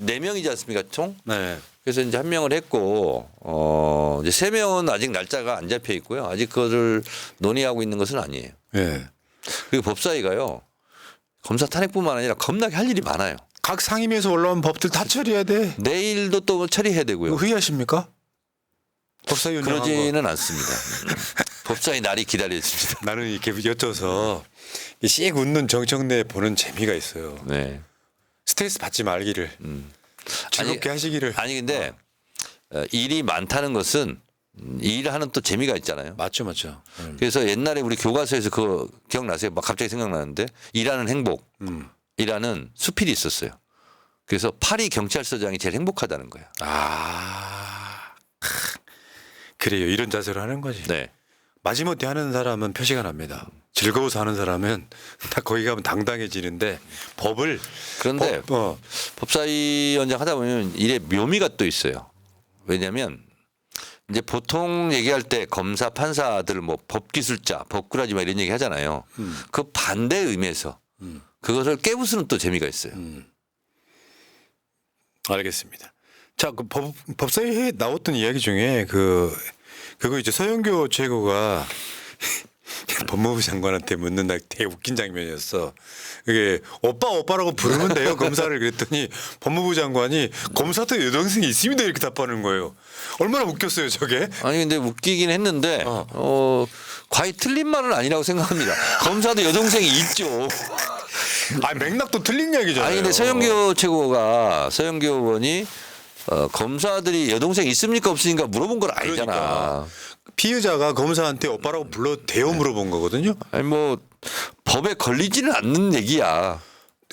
[SPEAKER 9] 4명이지 않습니까 총?
[SPEAKER 8] 네.
[SPEAKER 9] 그래서 이제 1명을 했고 이제 3명은 아직 날짜가 안 잡혀 있고요. 아직 그거를 논의하고 있는 것은 아니에요.
[SPEAKER 8] 예.
[SPEAKER 9] 그리고 법사위가요. 검사 탄핵뿐만 아니라 겁나게 할 일이 많아요.
[SPEAKER 8] 각 상임위에서 올라온 법들 다 처리해야 돼.
[SPEAKER 9] 내일도 또 처리해야 되고요.
[SPEAKER 8] 이거 회의하십니까? 법사위원장
[SPEAKER 9] 그러지는 않습니다. 법사위 날이 기다려집니다.
[SPEAKER 8] 나는 이렇게 여쭤서 씩 웃는 정청래 보는 재미가 있어요.
[SPEAKER 9] 네.
[SPEAKER 8] 스트레스 받지 말기를 즐겁게 하시기를.
[SPEAKER 9] 아니 근데 일이 많다는 것은 일하는 또 재미가 있잖아요.
[SPEAKER 8] 맞죠, 맞죠.
[SPEAKER 9] 그래서 옛날에 우리 교과서에서 그거 기억나세요? 막 갑자기 생각나는데 일하는 행복, 일하는 수필이 있었어요. 그래서 파리 경찰서장이 제일 행복하다는 거야.
[SPEAKER 8] 그래요. 이런 자세로 하는 거지.
[SPEAKER 9] 네.
[SPEAKER 8] 마지못해 하는 사람은 표시가 납니다. 즐거워서 하는 사람은 다 거기 가면 당당해지는데 법을
[SPEAKER 9] 그런데 법사위원장 하다 보면 일에 묘미가 또 있어요. 왜냐하면 이제 보통 얘기할 때 검사, 판사들 뭐 법기술자, 법꾸라지 막 이런 얘기 하잖아요. 그 반대 의미에서 그것을 깨부수는 또 재미가 있어요.
[SPEAKER 8] 알겠습니다. 자, 그 법사위에 나왔던 이야기 중에 그거 이제 서영교 최고가 법무부 장관한테 묻는다 되게 웃긴 장면이었어. 이게 오빠라고 부르면 돼요 검사를 그랬더니 법무부 장관이 검사도 여동생이 있습니다 이렇게 답하는 거예요. 얼마나 웃겼어요 저게.
[SPEAKER 9] 아니 근데 웃기긴 했는데 과히 틀린 말은 아니라고 생각합니다. 검사도 여동생이 있죠.
[SPEAKER 8] 아 맥락도 틀린 얘기잖아요.
[SPEAKER 9] 아니 근데 서영교 의원이 검사들이 여동생 있습니까 없으니까 물어본 건 아니잖아.
[SPEAKER 8] 그러니까. 피의자가 검사한테 오빠라고 불러도 돼요 물어본 거거든요.
[SPEAKER 9] 아니 뭐 법에 걸리지는 않는 얘기야.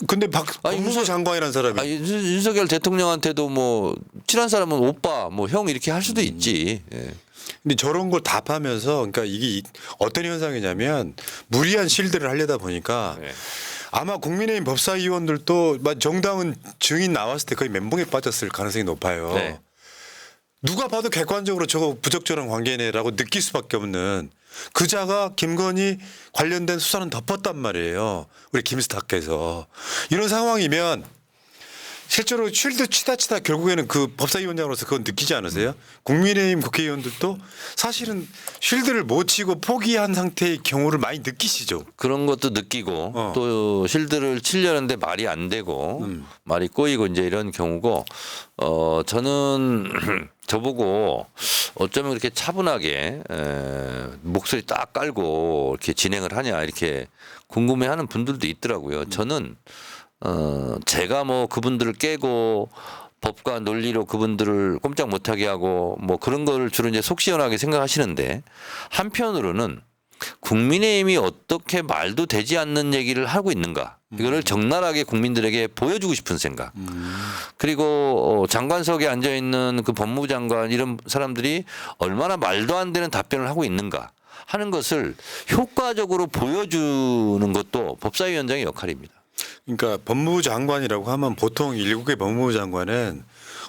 [SPEAKER 8] 근데 법무부 장관이라는 사람이
[SPEAKER 9] 윤석열 대통령한테도 뭐 친한 사람은 오빠 뭐 형 이렇게 할 수도 있지. 예.
[SPEAKER 8] 근데 저런 걸 답하면서 그러니까 이게 어떤 현상이냐면 무리한 실드를 하려다 보니까
[SPEAKER 9] 네.
[SPEAKER 8] 아마 국민의힘 법사위원들도 정당은 증인 나왔을 때 거의 멘붕에 빠졌을 가능성이 높아요.
[SPEAKER 9] 네.
[SPEAKER 8] 누가 봐도 객관적으로 저거 부적절한 관계네라고 느낄 수밖에 없는 그자가 김건희 관련된 수사는 덮었단 말이에요. 우리 김스타께서. 이런 상황이면 실제로 쉴드 치다 결국에는 그 법사위원장으로서 그건 느끼지 않으세요? 국민의힘 국회의원들도 사실은 쉴드를 못 치고 포기한 상태의 경우를 많이 느끼시죠.
[SPEAKER 9] 그런 것도 느끼고
[SPEAKER 8] 어.
[SPEAKER 9] 또 실드를 치려는데 말이 안 되고 말이 꼬이고 이제 이런 경우고 저는 저보고 어쩌면 그렇게 차분하게 목소리 딱 깔고 이렇게 진행을 하냐 이렇게 궁금해하는 분들도 있더라고요. 저는 제가 뭐 그분들을 깨고 법과 논리로 그분들을 꼼짝 못하게 하고 뭐 그런 걸 주로 이제 속 시원하게 생각하시는데 한편으로는 국민의힘이 어떻게 말도 되지 않는 얘기를 하고 있는가 이거를 적나라하게 국민들에게 보여주고 싶은 생각. 그리고 장관석에 앉아 있는 그 법무부 장관 이런 사람들이 얼마나 말도 안 되는 답변을 하고 있는가 하는 것을 효과적으로 보여주는 것도 법사위원장의 역할입니다.
[SPEAKER 8] 그러니까 법무부 장관이라고 하면 보통 일국의 법무부 장관은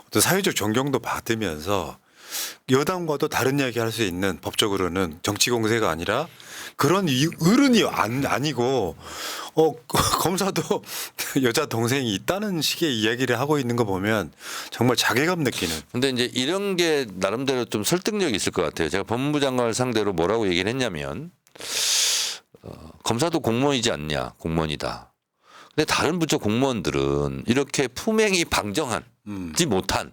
[SPEAKER 8] 어떤 사회적 존경도 받으면서 여당과도 다른 이야기 할 수 있는 법적으로는 정치 공세가 아니라 그런 어른이 아니고 검사도 여자 동생이 있다는 식의 이야기를 하고 있는 거 보면 정말 자괴감 느끼는.
[SPEAKER 9] 근데 이제 이런 게 나름대로 좀 설득력이 있을 것 같아요. 제가 법무부 장관을 상대로 뭐라고 얘기를 했냐면 검사도 공무원이지 않냐. 공무원이다. 근데 다른 부처 공무원들은 이렇게 품행이 방정하지 못한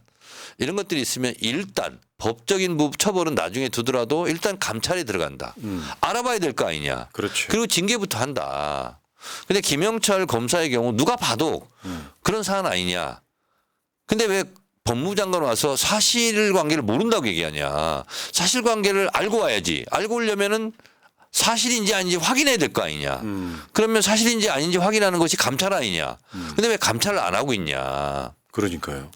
[SPEAKER 9] 이런 것들이 있으면 일단 법적인 처벌은 나중에 두더라도 일단 감찰에 들어간다. 알아봐야 될 거 아니냐.
[SPEAKER 8] 그렇죠.
[SPEAKER 9] 그리고 징계부터 한다. 근데 김영철 검사의 경우 누가 봐도 그런 사안 아니냐. 근데 왜 법무부 장관 와서 사실관계를 모른다고 얘기하냐. 사실관계를 알고 와야지. 알고 오려면은 사실인지 아닌지 확인해야 될 거 아니냐. 그러면 사실인지 아닌지 확인하는 것이 감찰 아니냐. 근데 왜 감찰을 안 하고 있냐.
[SPEAKER 8] 그러니까요.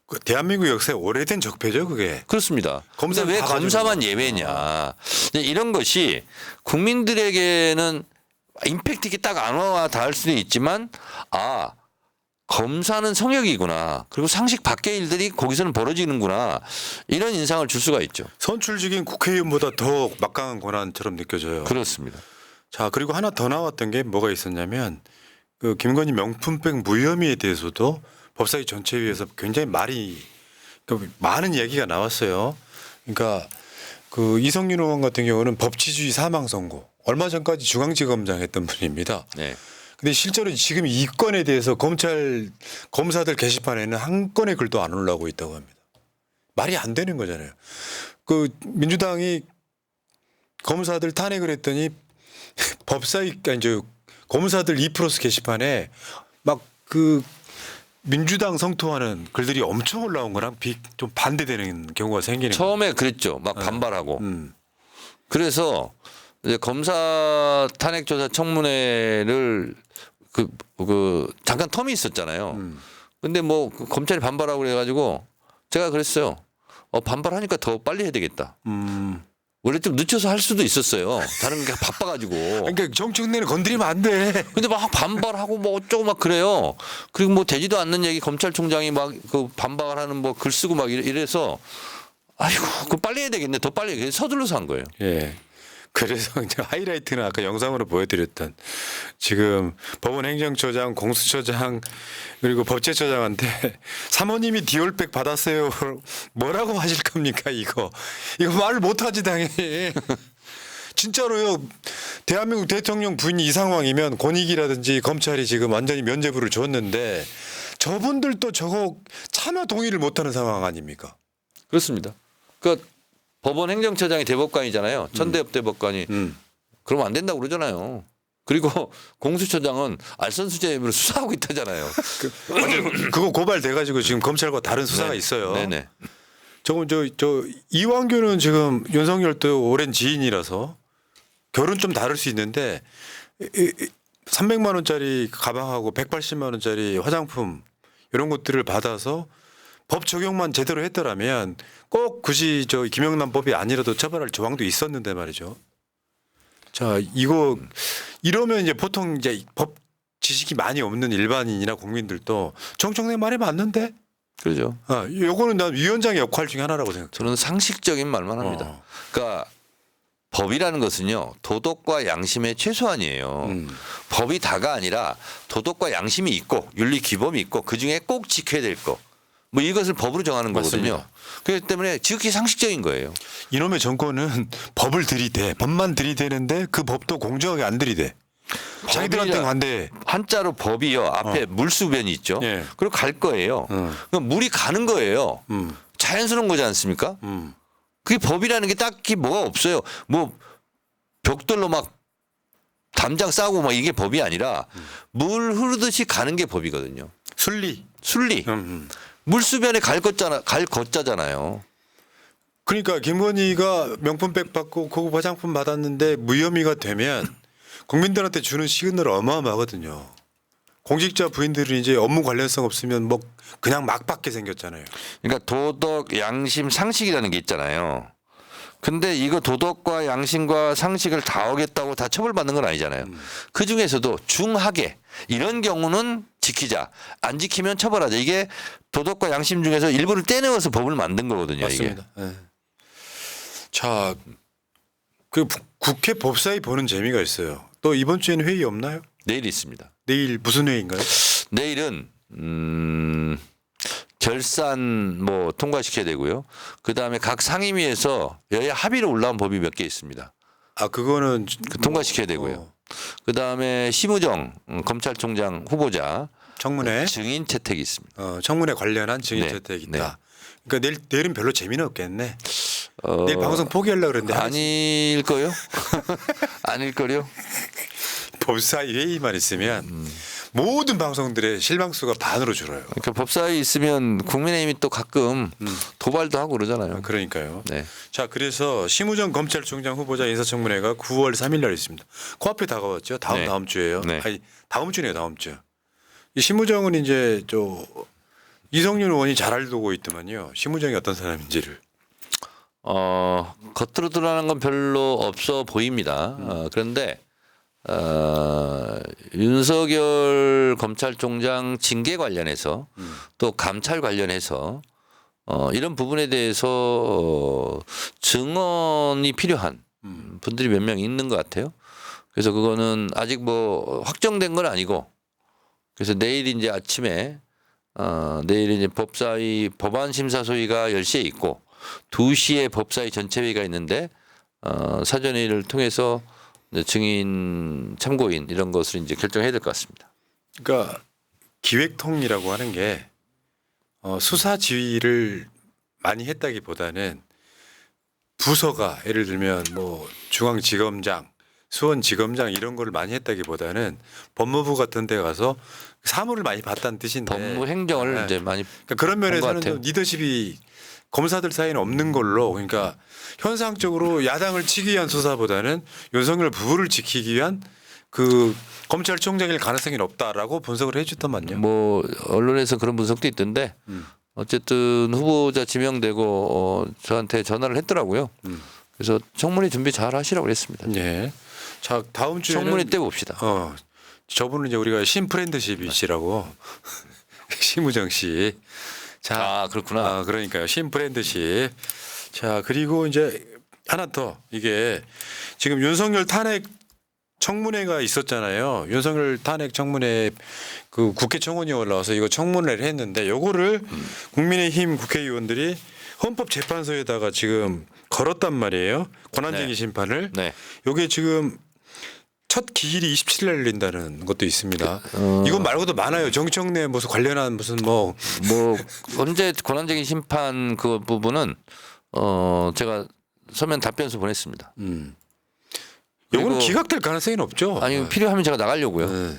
[SPEAKER 8] 그 대한민국 역사의 오래된 적폐죠, 그게.
[SPEAKER 9] 그렇습니다. 근데
[SPEAKER 8] 검사를
[SPEAKER 9] 왜
[SPEAKER 8] 다 가지고
[SPEAKER 9] 검사만
[SPEAKER 8] 있는
[SPEAKER 9] 예외냐. 이런 것이 국민들에게는 임팩트 있게 딱 안 와 닿을 수는 있지만 검사는 성역이구나. 그리고 상식 밖의 일들이 거기서는 벌어지는구나. 이런 인상을 줄 수가 있죠.
[SPEAKER 8] 선출직인 국회의원보다 더 막강한 권한처럼 느껴져요.
[SPEAKER 9] 그렇습니다.
[SPEAKER 8] 자, 그리고 하나 더 나왔던 게 뭐가 있었냐면 그 김건희 명품백 무혐의에 대해서도 법사위 전체위에서 굉장히 많은 얘기가 나왔어요. 그러니까 그 이성윤 의원 같은 경우는 법치주의 사망 선고 얼마 전까지 중앙지검장 했던 분입니다.
[SPEAKER 9] 네.
[SPEAKER 8] 근데 실제로 지금 이 건에 대해서 검사들 게시판에는 한 건의 글도 안 올라오고 있다고 합니다. 말이 안 되는 거잖아요. 그 민주당이 검사들 탄핵을 했더니 법사위 이제 검사들 2+ 게시판에 막 그 민주당 성토하는 글들이 엄청 올라온 거랑 좀 반대되는 경우가 생기는 거예요.
[SPEAKER 9] 처음에 그랬죠. 막 반발하고. 그래서 이제 검사 탄핵조사 청문회를 잠깐 텀이 있었잖아요. 근데 뭐 검찰이 반발하고 그래가지고 제가 그랬어요. 반발하니까 더 빨리 해야 되겠다. 원래 좀 늦춰서 할 수도 있었어요. 다른 게 바빠가지고.
[SPEAKER 8] 그러니까 정청래는 건드리면 안 돼.
[SPEAKER 9] 근데 막 반발하고 뭐 어쩌고 막 그래요. 그리고 뭐 되지도 않는 얘기 검찰총장이 막 그 반발하는 뭐 글 쓰고 막 이래서 아이고 그 빨리 해야 되겠네. 더 빨리 서둘러서 한 거예요.
[SPEAKER 8] 예. 그래서 이제 하이라이트는 아까 영상으로 보여드렸던 지금 법원 행정처장, 공수처장 그리고 법제처장한테 사모님이 디올백 받았어요. 뭐라고 하실 겁니까 이거 말을 못하지 당연히. 진짜로요. 대한민국 대통령 부인이 이 상황이면 권익이라든지 검찰이 지금 완전히 면죄부를 줬는데 저분들도 저거 참여 동의를 못하는 상황 아닙니까?
[SPEAKER 9] 그렇습니다. 그러니까 법원 행정처장이 대법관이잖아요. 천대엽 대법관이. 그러면 안 된다고 그러잖아요. 그리고 공수처장은 알선수재 혐의로 수사하고 있다잖아요.
[SPEAKER 8] 그거 고발돼가지고 지금 검찰과 다른 수사가 있어요.
[SPEAKER 9] 네네.
[SPEAKER 8] 저건 저 이완규는 지금 윤석열도 오랜 지인이라서 결은 좀 다를 수 있는데 300만 원짜리 가방하고 180만 원짜리 화장품 이런 것들을 받아서 법 적용만 제대로 했더라면 꼭 굳이 저 김영란법이 아니라도 처벌할 조항도 있었는데 말이죠. 자, 이러면 이제 보통 이제 지식이 많이 없는 일반인이나 국민들도 정청래 말이 맞는데?
[SPEAKER 9] 그렇죠.
[SPEAKER 8] 요거는 난 위원장의 역할 중에 하나라고 생각해요.
[SPEAKER 9] 저는 상식적인 말만 합니다. 그러니까 법이라는 것은요 도덕과 양심의 최소한이에요. 법이 다가 아니라 도덕과 양심이 있고 윤리 기범이 있고 그 중에 꼭 지켜야 될 거. 뭐 이것을 법으로 정하는 거거든요.
[SPEAKER 8] 맞습니다.
[SPEAKER 9] 그렇기 때문에 지극히 상식적인 거예요.
[SPEAKER 8] 이놈의 정권은 법을 들이대, 법만 들이대는데 그 법도 공정하게 안 들이대. 자기들한테 관대해.
[SPEAKER 9] 한자로 법이요 앞에 물수변이 있죠.
[SPEAKER 8] 예.
[SPEAKER 9] 그리고 갈 거예요. 그럼 물이 가는 거예요. 자연스러운 거지 않습니까? 그게 법이라는 게 딱히 뭐가 없어요. 뭐 벽돌로 막 담장 싸고 막 이게 법이 아니라 물 흐르듯이 가는 게 법이거든요.
[SPEAKER 8] 순리.
[SPEAKER 9] 물수변에 갈 거자잖아요.
[SPEAKER 8] 그러니까 김건희가 명품백 받고 고급 화장품 받았는데 무혐의가 되면 국민들한테 주는 시그널 어마어마하거든요. 공직자 부인들은 이제 업무 관련성 없으면 뭐 그냥 막 받게 생겼잖아요.
[SPEAKER 9] 그러니까 도덕, 양심, 상식이라는 게 있잖아요. 근데 이거 도덕과 양심과 상식을 다 어겼다고 다 처벌받는 건 아니잖아요. 그 중에서도 중하게 이런 경우는 지키자. 안 지키면 처벌하자. 이게 도덕과 양심 중에서 일부를 떼내어서 법을 만든 거거든요.
[SPEAKER 8] 맞습니다. 네. 자, 그 국회 법사위 보는 재미가 있어요. 또 이번 주에는 회의 없나요?
[SPEAKER 9] 내일 있습니다.
[SPEAKER 8] 내일 무슨 회의인가요?
[SPEAKER 9] 내일은 결산 뭐 통과시켜야 되고요. 그다음에 각 상임위에서 여야 합의로 올라온 법이 몇 개 있습니다.
[SPEAKER 8] 아, 그거는
[SPEAKER 9] 통과시켜야 되고요. 그다음에 심우정 검찰총장 후보자
[SPEAKER 8] 청문회
[SPEAKER 9] 증인 채택이 있습니다.
[SPEAKER 8] 청문회 관련한 증인
[SPEAKER 9] 네.
[SPEAKER 8] 채택이
[SPEAKER 9] 네.
[SPEAKER 8] 있다. 그러니까 내일은 별로 재미는 없겠네. 내일 방송 포기하려고 그랬는데
[SPEAKER 9] 아닐 거요? 아닐 거요?
[SPEAKER 8] 법사위 회의만 있으면 모든 방송들의 실망수가 반으로 줄어요.
[SPEAKER 9] 그러니까 법사위 있으면 국민의힘이 또 가끔 도발도 하고 그러잖아요.
[SPEAKER 8] 그러니까요.
[SPEAKER 9] 네.
[SPEAKER 8] 자, 그래서 심우정 검찰총장 후보자 인사청문회가 9월 3일 날 있습니다. 코앞에 다가왔죠.
[SPEAKER 9] 네.
[SPEAKER 8] 다음 주예요.
[SPEAKER 9] 네.
[SPEAKER 8] 아니, 다음 주네요. 다음 주. 이 심우정은 이제 이성윤 의원이 잘 알고 있더만요. 심우정이 어떤 사람인지를.
[SPEAKER 9] 겉으로 드러나는 건 별로 없어 보입니다. 그런데 윤석열 검찰총장 징계 관련해서 또 감찰 관련해서 이런 부분에 대해서 증언이 필요한 분들이 몇 명 있는 것 같아요. 그래서 그거는 아직 뭐 확정된 건 아니고 그래서 내일 이제 아침에 내일 이제 법사위 법안 심사 소위가 10시에 있고 2시에 법사위 전체 회의가 있는데 사전회의를 통해서 증인 참고인 이런 것을 이제 결정해야 될 것 같습니다.
[SPEAKER 8] 그러니까 기획통이라고 하는 게 수사 지휘를 많이 했다기보다는 부서가 예를 들면 뭐 중앙지검장, 수원지검장 이런 걸 많이 했다기보다는 법무부 같은 데 가서 사무를 많이 봤다는 뜻인데
[SPEAKER 9] 법무 행정을
[SPEAKER 8] 네.
[SPEAKER 9] 이제 많이
[SPEAKER 8] 그러니까 그런 면에서는
[SPEAKER 9] 같아요.
[SPEAKER 8] 좀 리더십이 검사들 사이는 없는 걸로 그러니까 현상적으로 야당을 치기 위한 수사보다는 윤석열 부부를 지키기 위한 그 검찰총장일 가능성이 높다라고 분석을 해주더만요.
[SPEAKER 9] 뭐 언론에서 그런 분석도 있던데 어쨌든 후보자 지명되고 저한테 전화를 했더라고요. 그래서 청문회 준비 잘 하시라고 그랬습니다.
[SPEAKER 8] 예. 자, 다음 주에는
[SPEAKER 9] 청문회 때 봅시다.
[SPEAKER 8] 저분은 이제 우리가 신프렌드십이시라고 심우정 씨. 자,
[SPEAKER 9] 그렇구나.
[SPEAKER 8] 그러니까요. 신프렌드십. 자, 그리고 이제 하나 더 이게 지금 윤석열 탄핵 청문회가 있었잖아요. 윤석열 탄핵 청문회 그 국회 청원이 올라와서 이거 청문회를 했는데 요거를 국민의힘 국회의원들이 헌법재판소에다가 지금 걸었단 말이에요. 권한쟁의
[SPEAKER 9] 네.
[SPEAKER 8] 심판을.
[SPEAKER 9] 네.
[SPEAKER 8] 요게 지금 첫 기일이 27일 날 열린다는 것도 있습니다. 이건 말고도 많아요. 정청래 무슨 관련한 무슨 뭐
[SPEAKER 9] 언제 권한쟁의 심판 그 부분은 제가 서면 답변서 보냈습니다.
[SPEAKER 8] 요거는
[SPEAKER 9] 그리고-
[SPEAKER 8] 기각될 가능성이 없죠.
[SPEAKER 9] 아니 필요하면 제가 나가려고요.
[SPEAKER 8] 네.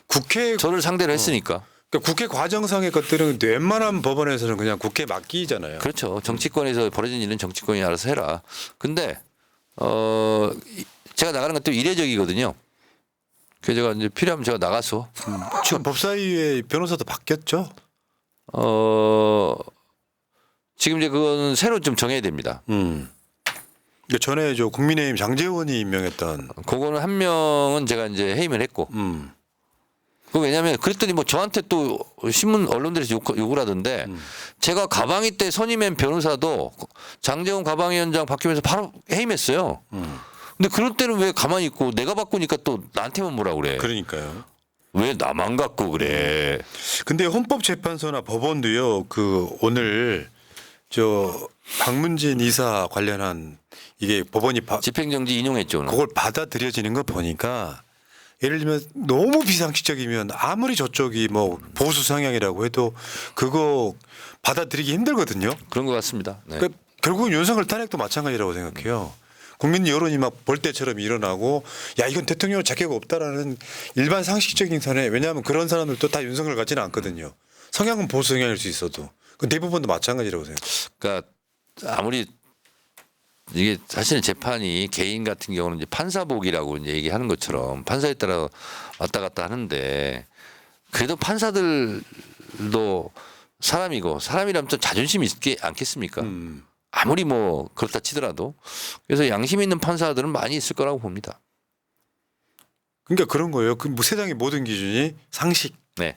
[SPEAKER 8] 국회
[SPEAKER 9] 저를 상대로 했으니까.
[SPEAKER 8] 그러니까 국회 과정상의 것들은 웬만한 법원에서는 그냥 국회 맡기잖아요.
[SPEAKER 9] 그렇죠. 정치권에서 벌어진 일은 정치권이 알아서 해라. 근데 제가 나가는 것도 이례적이거든요. 그래서 제가 이제 필요하면 제가 나가서
[SPEAKER 8] 지금 법사위의 변호사도 바뀌었죠.
[SPEAKER 9] 지금 이제 그거는 새로 좀 정해야 됩니다.
[SPEAKER 8] 그러니까 전에 저 국민의힘 장제원이 임명했던
[SPEAKER 9] 그거는 한 명은 제가 이제 해임을 했고 그 왜냐하면 그랬더니 뭐 저한테 또 신문 언론들에서 욕을 하던데 제가 가방위 때 선임한 변호사도 장재원 가방위원장 바뀌면서 바로 해임했어요. 근데 그럴 때는 왜 가만히 있고 내가 바꾸니까 또 나한테만 뭐라 그래.
[SPEAKER 8] 그러니까요.
[SPEAKER 9] 왜 나만 갖고 그래.
[SPEAKER 8] 근데 헌법재판소나 법원도요. 그 오늘 저 박문진 이사 관련한 이게 법원이
[SPEAKER 9] 집행정지 인용했죠. 오늘.
[SPEAKER 8] 그걸 받아들여지는 거 보니까 예를 들면 너무 비상식적이면 아무리 저쪽이 뭐 보수 성향이라고 해도 그거 받아들이기 힘들거든요.
[SPEAKER 9] 그런 것 같습니다. 네.
[SPEAKER 8] 그러니까 결국은 윤석열 탄핵도 마찬가지라고 생각해요. 국민 여론이 막 벌떼처럼 일어나고 야 이건 대통령 자격 없다라는 일반 상식적인 선에 왜냐하면 그런 사람들도 다 윤석열 같지는 않거든요. 성향은 보수 성향일 수 있어도 그 대부분도 마찬가지라고 생각해요.
[SPEAKER 9] 그러니까 아무리 이게 사실은 재판이 개인 같은 경우는 이제 판사복이라고 이제 얘기하는 것처럼 판사에 따라 왔다 갔다 하는데 그래도 판사들도 사람이고 사람이라면 좀 자존심이 있지 않겠습니까? 아무리 뭐 그렇다 치더라도 그래서 양심 있는 판사들은 많이 있을 거라고 봅니다.
[SPEAKER 8] 그러니까 그런 거예요. 그 뭐 세상의 모든 기준이 상식.
[SPEAKER 9] 네.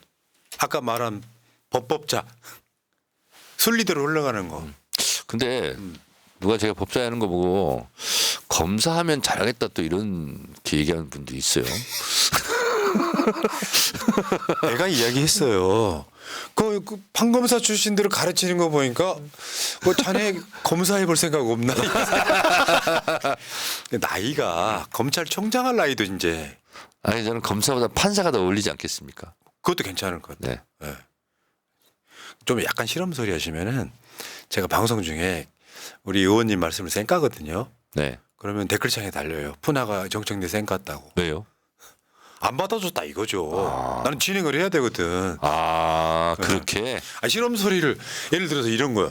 [SPEAKER 8] 아까 말한 법법자 순리대로 흘러가는 거.
[SPEAKER 9] 근데 누가 제가 법사위 하는 거 보고 검사하면 잘하겠다 또 이런 게 얘기하는 분도 있어요.
[SPEAKER 8] 내가 이야기했어요. 그 판검사 출신들을 가르치는 거 보니까 뭐 자네 검사해 볼 생각 없나? 나이가 검찰총장 할 나이도 이제.
[SPEAKER 9] 아니 저는 검사보다 판사가 더 어울리지 않겠습니까?
[SPEAKER 8] 그것도 괜찮을 것 같아요.
[SPEAKER 9] 네.
[SPEAKER 8] 네. 좀 약간 실험 소리 하시면은 제가 방송 중에 우리 의원님 말씀을 쌩까거든요.
[SPEAKER 9] 네.
[SPEAKER 8] 그러면 댓글창에 달려요. 푸나가 정청래 쌩깠다고.
[SPEAKER 9] 왜요?
[SPEAKER 8] 안 받아줬다 이거죠. 나는 진행을 해야 되거든.
[SPEAKER 9] 아 그렇게.
[SPEAKER 8] 실험 소리를 예를 들어서 이런 거야.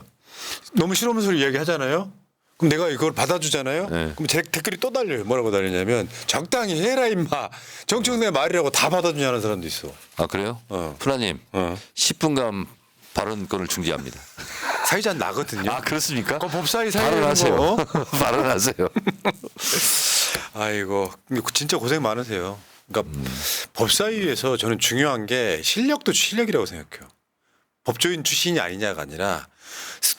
[SPEAKER 8] 너무 실험 소리 이야기 하잖아요. 그럼 내가 이걸 받아주잖아요.
[SPEAKER 9] 네.
[SPEAKER 8] 그럼 댓글이 또 달려요. 뭐라고 달리냐면 적당히 해라 임마. 정청래 말이라고 다 받아주냐는 사람도 있어.
[SPEAKER 9] 아 그래요?
[SPEAKER 8] 어.
[SPEAKER 9] 푸나님 10분간 발언권을 중지합니다.
[SPEAKER 8] 사회자 나거든요.
[SPEAKER 9] 아 그렇습니까?
[SPEAKER 8] 그 법사위 사회자
[SPEAKER 9] 발언하세요. 발언하세요.
[SPEAKER 8] 아이고 근데 진짜 고생 많으세요. 그러니까 법사위에서 저는 중요한 게 실력도 실력이라고 생각해요. 법조인 출신이 아니냐가 아니라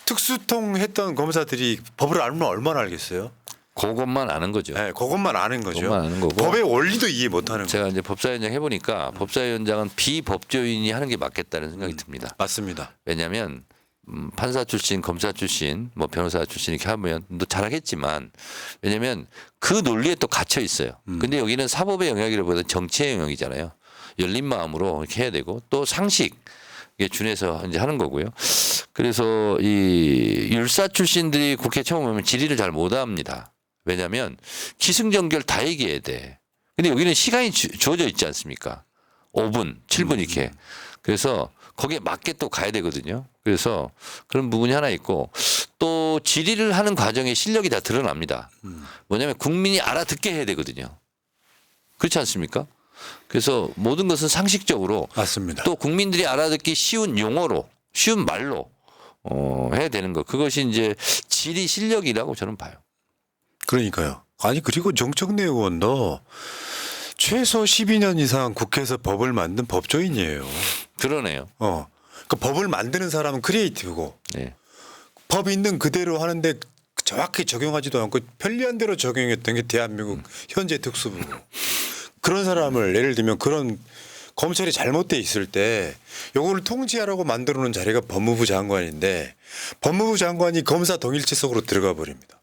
[SPEAKER 8] 특수통 했던 검사들이 법을 알면 얼마나 알겠어요?
[SPEAKER 9] 그것만 아는 거죠.
[SPEAKER 8] 네, 그것만 아는 거죠.
[SPEAKER 9] 그것만 아는 거고.
[SPEAKER 8] 법의 원리도 이해 못하는 거죠.
[SPEAKER 9] 제가 이제 법사위원장 해보니까 법사위원장은 비법조인이 하는 게 맞겠다는 생각이 듭니다.
[SPEAKER 8] 맞습니다.
[SPEAKER 9] 왜냐하면 판사 출신, 검사 출신, 뭐 변호사 출신 이렇게 하면 또 잘하겠지만 왜냐하면 그 논리에 또 갇혀 있어요. 근데 여기는 사법의 영역이라보다 정치의 영역이잖아요. 열린 마음으로 이렇게 해야 되고 또 상식에 준해서 이제 하는 거고요. 그래서 이 율사 출신들이 국회 처음 오면 질의를 잘 못합니다. 왜냐하면 기승전결 다 얘기해야 돼. 근데 여기는 시간이 주어져 있지 않습니까? 5분, 7분 이렇게. 그래서 거기에 맞게 또 가야 되거든요. 그래서 그런 부분이 하나 있고 또 질의를 하는 과정에 실력이 다 드러납니다. 뭐냐면 국민이 알아듣게 해야 되거든요. 그렇지 않습니까? 그래서 모든 것은 상식적으로
[SPEAKER 8] 맞습니다.
[SPEAKER 9] 또 국민들이 알아듣기 쉬운 용어로 쉬운 말로 해야 되는 거. 그것이 이제 질의 실력이라고 저는 봐요.
[SPEAKER 8] 그러니까요. 아니 그리고 정청래 의원도 최소 12년 이상 국회에서 법을 만든 법조인이에요.
[SPEAKER 9] 그러네요.
[SPEAKER 8] 그 법을 만드는 사람은 크리에이티브고
[SPEAKER 9] 네.
[SPEAKER 8] 법 있는 그대로 하는데 정확히 적용하지도 않고 편리한 대로 적용했던 게 대한민국 현재 특수부고 그런 사람을 예를 들면 그런 검찰이 잘못돼 있을 때 요거를 통지하라고 만들어 놓은 자리가 법무부 장관인데 법무부 장관이 검사 동일체 속으로 들어가 버립니다.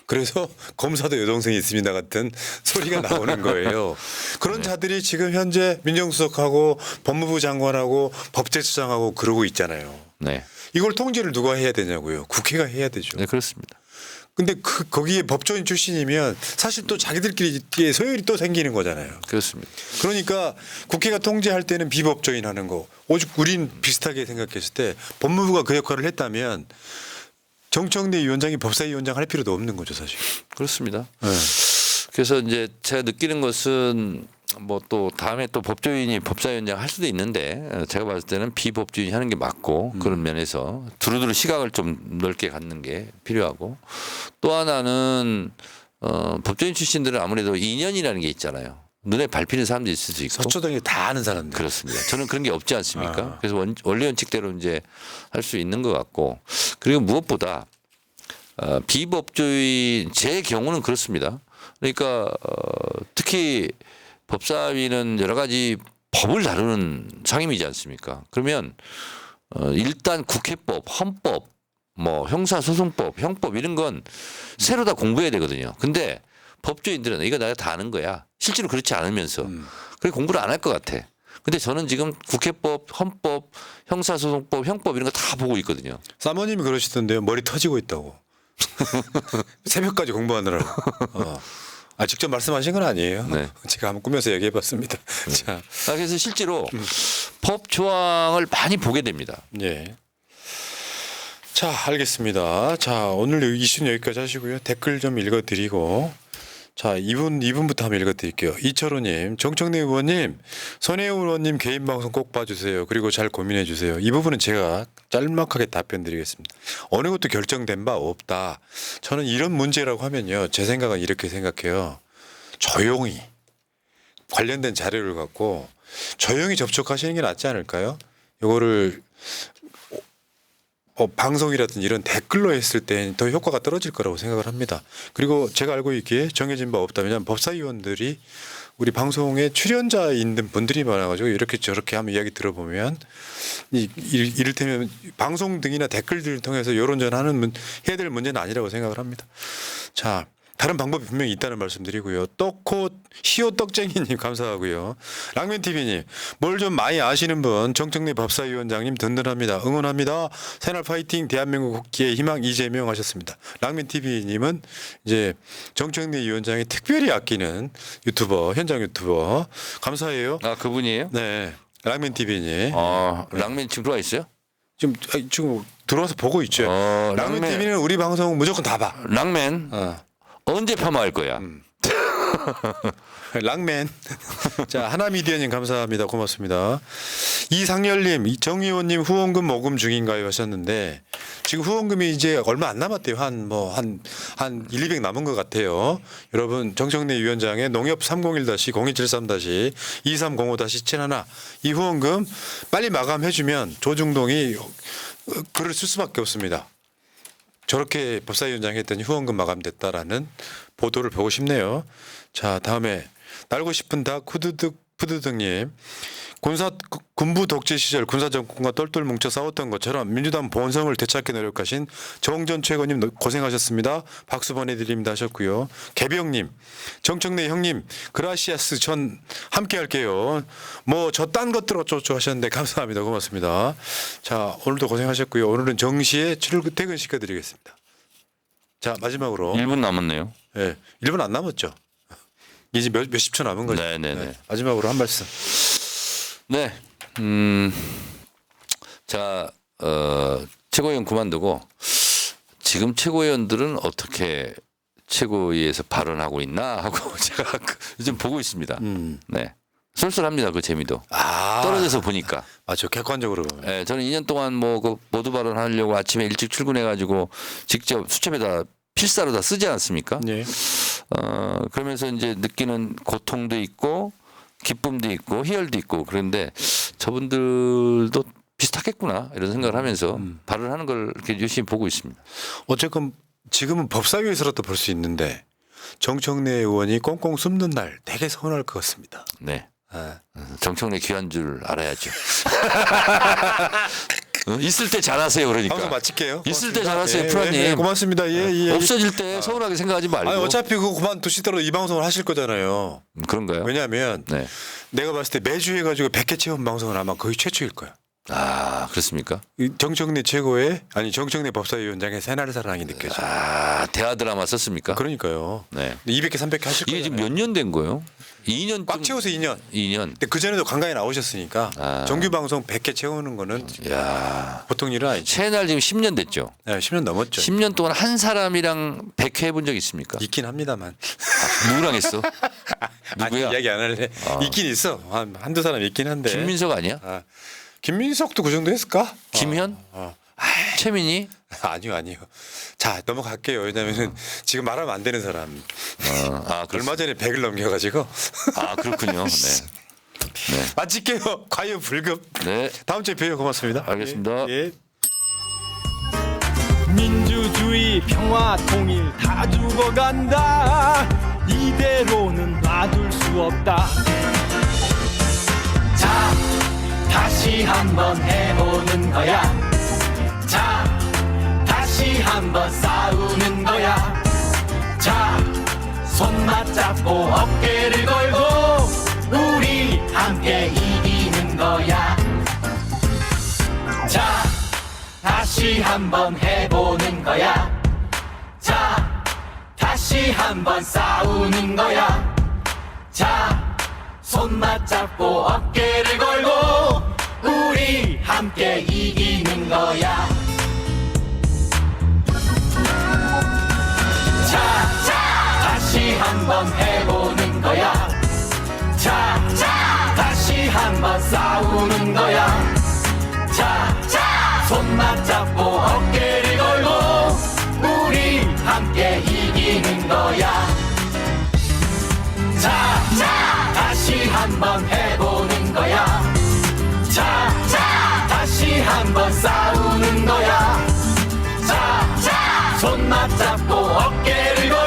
[SPEAKER 8] 그래서 검사도 여동생이 있습니다 같은 소리가 나오는 거예요. 그런 자들이 지금 현재 민정수석하고 법무부 장관하고 법제처장하고 그러고 있잖아요.
[SPEAKER 9] 네.
[SPEAKER 8] 이걸 통제를 누가 해야 되냐고요. 국회가 해야 되죠.
[SPEAKER 9] 네, 그렇습니다.
[SPEAKER 8] 근데 거기에 법조인 출신이면 사실 또 자기들끼리 소열이 또 생기는 거잖아요.
[SPEAKER 9] 그렇습니다.
[SPEAKER 8] 그러니까 국회가 통제할 때는 비법조인 하는 거. 오죽 우린 비슷하게 생각했을 때 법무부가 그 역할을 했다면 정청래 위원장이 법사위원장 할 필요도 없는 거죠, 사실.
[SPEAKER 9] 그렇습니다.
[SPEAKER 8] 네.
[SPEAKER 9] 그래서 이제 제가 느끼는 것은 뭐 또 다음에 또 법조인이 법사위원장 할 수도 있는데 제가 봤을 때는 비법조인이 하는 게 맞고 그런 면에서 두루두루 시각을 좀 넓게 갖는 게 필요하고 또 하나는 법조인 출신들은 아무래도 인연이라는 게 있잖아요. 눈에 밟히는 사람도 있을 수 있고.
[SPEAKER 8] 서초동이 다 아는 사람들.
[SPEAKER 9] 그렇습니다. 저는 그런 게 없지 않습니까?
[SPEAKER 8] 아.
[SPEAKER 9] 그래서 원리 원칙대로 이제 할 수 있는 것 같고, 그리고 무엇보다 비법조인 제 경우는 그렇습니다. 그러니까 특히 법사위는 여러 가지 법을 다루는 상임이지 않습니까? 그러면 일단 국회법, 헌법, 뭐 형사소송법, 형법 이런 건 새로 다 공부해야 되거든요. 근데 법조인들은 이거 내가 다 아는 거야. 실제로 그렇지 않으면서 그래 공부를 안 할 것 같아. 근데 저는 지금 국회법, 헌법, 형사소송법, 형법 이런 거 다 보고 있거든요.
[SPEAKER 8] 사모님이 그러시던데요. 머리 터지고 있다고. 새벽까지 공부하느라고. 직접 말씀하신 건 아니에요.
[SPEAKER 9] 네.
[SPEAKER 8] 제가 한번 꾸며서 얘기해봤습니다. 자,
[SPEAKER 9] 그래서 실제로 법 조항을 많이 보게 됩니다.
[SPEAKER 8] 예. 자, 알겠습니다. 자, 오늘 이슈는 여기까지 하시고요. 댓글 좀 읽어드리고. 자, 이분부터 한번 읽어드릴게요. 이철호님, 정청래 의원님, 손혜원 의원님 개인 방송 꼭 봐주세요. 그리고 잘 고민해 주세요. 이 부분은 제가 짤막하게 답변드리겠습니다. 어느 것도 결정된 바 없다. 저는 이런 문제라고 하면요, 제 생각은 이렇게 생각해요. 조용히 관련된 자료를 갖고 조용히 접촉하시는 게 낫지 않을까요? 이거를 방송이라든지 이런 댓글로 했을 때 더 효과가 떨어질 거라고 생각을 합니다. 그리고 제가 알고 있기에 정해진 바 없다면 법사위원들이 우리 방송에 출연자 있는 분들이 많아가지고 이렇게 저렇게 하면 이야기 들어보면 이를테면 방송 등이나 댓글들을 통해서 여론전하는 해야 될 문제는 아니라고 생각을 합니다. 자, 다른 방법이 분명히 있다는 말씀드리고요. 떡코 시오떡쟁이님 감사하고요. 랑맨TV님 뭘 좀 많이 아시는 분 정청래 법사위원장님 든든합니다. 응원합니다. 새날 파이팅 대한민국 국기의 희망 이재명 하셨습니다. 랑맨TV님은 이제 정청래 위원장이 특별히 아끼는 유튜버 현장 유튜버 감사해요.
[SPEAKER 9] 아 그분이에요?
[SPEAKER 8] 네. 랑맨TV님.
[SPEAKER 9] 랑맨 지금 들어와 있어요?
[SPEAKER 8] 지금 들어와서 보고 있죠. 랑맨TV는 우리 방송 무조건 다 봐.
[SPEAKER 9] 랑맨 언제 폄하할 거야?
[SPEAKER 8] 랑맨. 자, 하나미디어님 감사합니다. 고맙습니다. 이상열님, 정의원님 후원금 모금 중인가요 하셨는데 지금 후원금이 이제 얼마 안 남았대요. 한 1, 200 남은 것 같아요. 여러분 정청래 위원장의 농협 301-0273-2305-71 이 후원금 빨리 마감해주면 조중동이 글을 쓸 수밖에 없습니다. 저렇게 법사위원장이 했더니 후원금 마감됐다라는 보도를 보고 싶네요. 자, 다음에 날고 싶은 닭 푸드득님. 군부 독재 시절 군사 정권과 똘똘 뭉쳐 싸웠던 것처럼 민주당 본성을 되찾기 노력하신 정전 최고님 고생하셨습니다. 박수 보내드립니다 하셨고요. 개병님, 정청래 형님, 그라시아스 전 함께 할게요. 뭐 저 딴 것들 어쩌고 하셨는데 감사합니다. 고맙습니다. 자, 오늘도 고생하셨고요. 오늘은 정시에 퇴근 시켜드리겠습니다. 자, 마지막으로
[SPEAKER 9] 1분 남았네요.
[SPEAKER 8] 네, 1분 안 남았죠. 이제 몇십 초 남은 거죠.
[SPEAKER 9] 네네네.
[SPEAKER 8] 네, 마지막으로 한 말씀.
[SPEAKER 9] 네. 자, 최고위원 그만두고 지금 최고위원들은 어떻게 최고위에서 발언하고 있나 하고 제가 요즘 보고 있습니다. 네. 쏠쏠합니다. 그 재미도. 떨어져서 보니까.
[SPEAKER 8] 맞죠. 객관적으로.
[SPEAKER 9] 네, 저는 2년 동안 뭐 그 보도 발언하려고 아침에 일찍 출근해가지고 직접 수첩에다 필사로 다 쓰지 않습니까?
[SPEAKER 8] 네.
[SPEAKER 9] 그러면서 이제 느끼는 고통도 있고 기쁨도 있고 희열도 있고 그런데 저분들도 비슷하겠구나 이런 생각을 하면서 발언하는 걸 이렇게 열심히 보고 있습니다.
[SPEAKER 8] 어쨌건 지금은 법사위에서라도 볼 수 있는데 정청래 의원이 꽁꽁 숨는 날 되게 서운할 것 같습니다.
[SPEAKER 9] 네.
[SPEAKER 8] 네.
[SPEAKER 9] 정청래 귀한 줄 알아야죠. 있을 때 잘하세요. 그러니까.
[SPEAKER 8] 방송 마칠게요.
[SPEAKER 9] 있을 때
[SPEAKER 8] 고맙습니다.
[SPEAKER 9] 잘하세요.
[SPEAKER 8] 예,
[SPEAKER 9] 프로님.
[SPEAKER 8] 예, 고맙습니다. 예.
[SPEAKER 9] 없어질 때 서운하게 생각하지 말고.
[SPEAKER 8] 아니, 어차피 그거 그만두시더라도 이 방송을 하실 거잖아요.
[SPEAKER 9] 그런가요?
[SPEAKER 8] 왜냐하면
[SPEAKER 9] 네.
[SPEAKER 8] 내가 봤을 때 매주 해가지고 100회 체험 방송은 아마 거의 최초일 거야.
[SPEAKER 9] 아 그렇습니까?
[SPEAKER 8] 정청래 정청래 법사위원장의 새날 사랑이 느껴져.
[SPEAKER 9] 대하 드라마 썼습니까?
[SPEAKER 8] 그러니까요.
[SPEAKER 9] 네.
[SPEAKER 8] 200회 300회 하실 거예요.
[SPEAKER 9] 이게 지금 몇 년 된 거예요? 2년
[SPEAKER 8] 꽉 채워서 2년.
[SPEAKER 9] 2년.
[SPEAKER 8] 근데 그 전에도 간간히 나오셨으니까 정규 방송 100회 채우는 거는
[SPEAKER 9] 야.
[SPEAKER 8] 보통 일은 아니죠.
[SPEAKER 9] 채널 지금 10년 됐죠.
[SPEAKER 8] 네, 10년 넘었죠.
[SPEAKER 9] 10년 동안 한 사람이랑 100회 해본 적 있습니까?
[SPEAKER 8] 있긴 합니다만.
[SPEAKER 9] 누구랑 했어? 누구야?
[SPEAKER 8] 아니, 이야기 안 할래. 있긴 있어. 한두 사람 있긴 한데.
[SPEAKER 9] 김민석 아니야?
[SPEAKER 8] 김민석도 그 정도 했을까?
[SPEAKER 9] 김현? 최민희?
[SPEAKER 8] 아니요. 자, 넘어갈게요. 왜냐면은 지금 말하면 안 되는 사람. 얼마 전에 100을 넘겨가지고.
[SPEAKER 9] 그렇군요. 네.
[SPEAKER 8] 마칠게요. 과유 불급.
[SPEAKER 9] 네.
[SPEAKER 8] 다음 주에 봬요. 고맙습니다.
[SPEAKER 9] 알겠습니다.
[SPEAKER 8] 예.
[SPEAKER 3] 민주주의 평화 통일 다 죽어간다. 이대로는 놔둘 수 없다. 자, 다시 한번 해보는 거야. 자, 다시 한번 싸우는 거야. 자, 손 맞잡고 어깨를 걸고 우리 함께 이기는 거야. 자, 다시 한번 해보는 거야. 자, 다시 한번 싸우는 거야. 자, 손 맞잡고 어깨를 걸고 우리 함께 이기는 거야. 자, 다시 한번 해보는 거야. 자, 다시 한번 싸우는 거야. 자, 손 맞잡고 어깨를 걸고 우리 함께 이기는 거야. 자, 다시 한번 해보는 거야. 자, 다시 한번 싸우는 거야. 자, 손 맞잡고 어깨를 걸고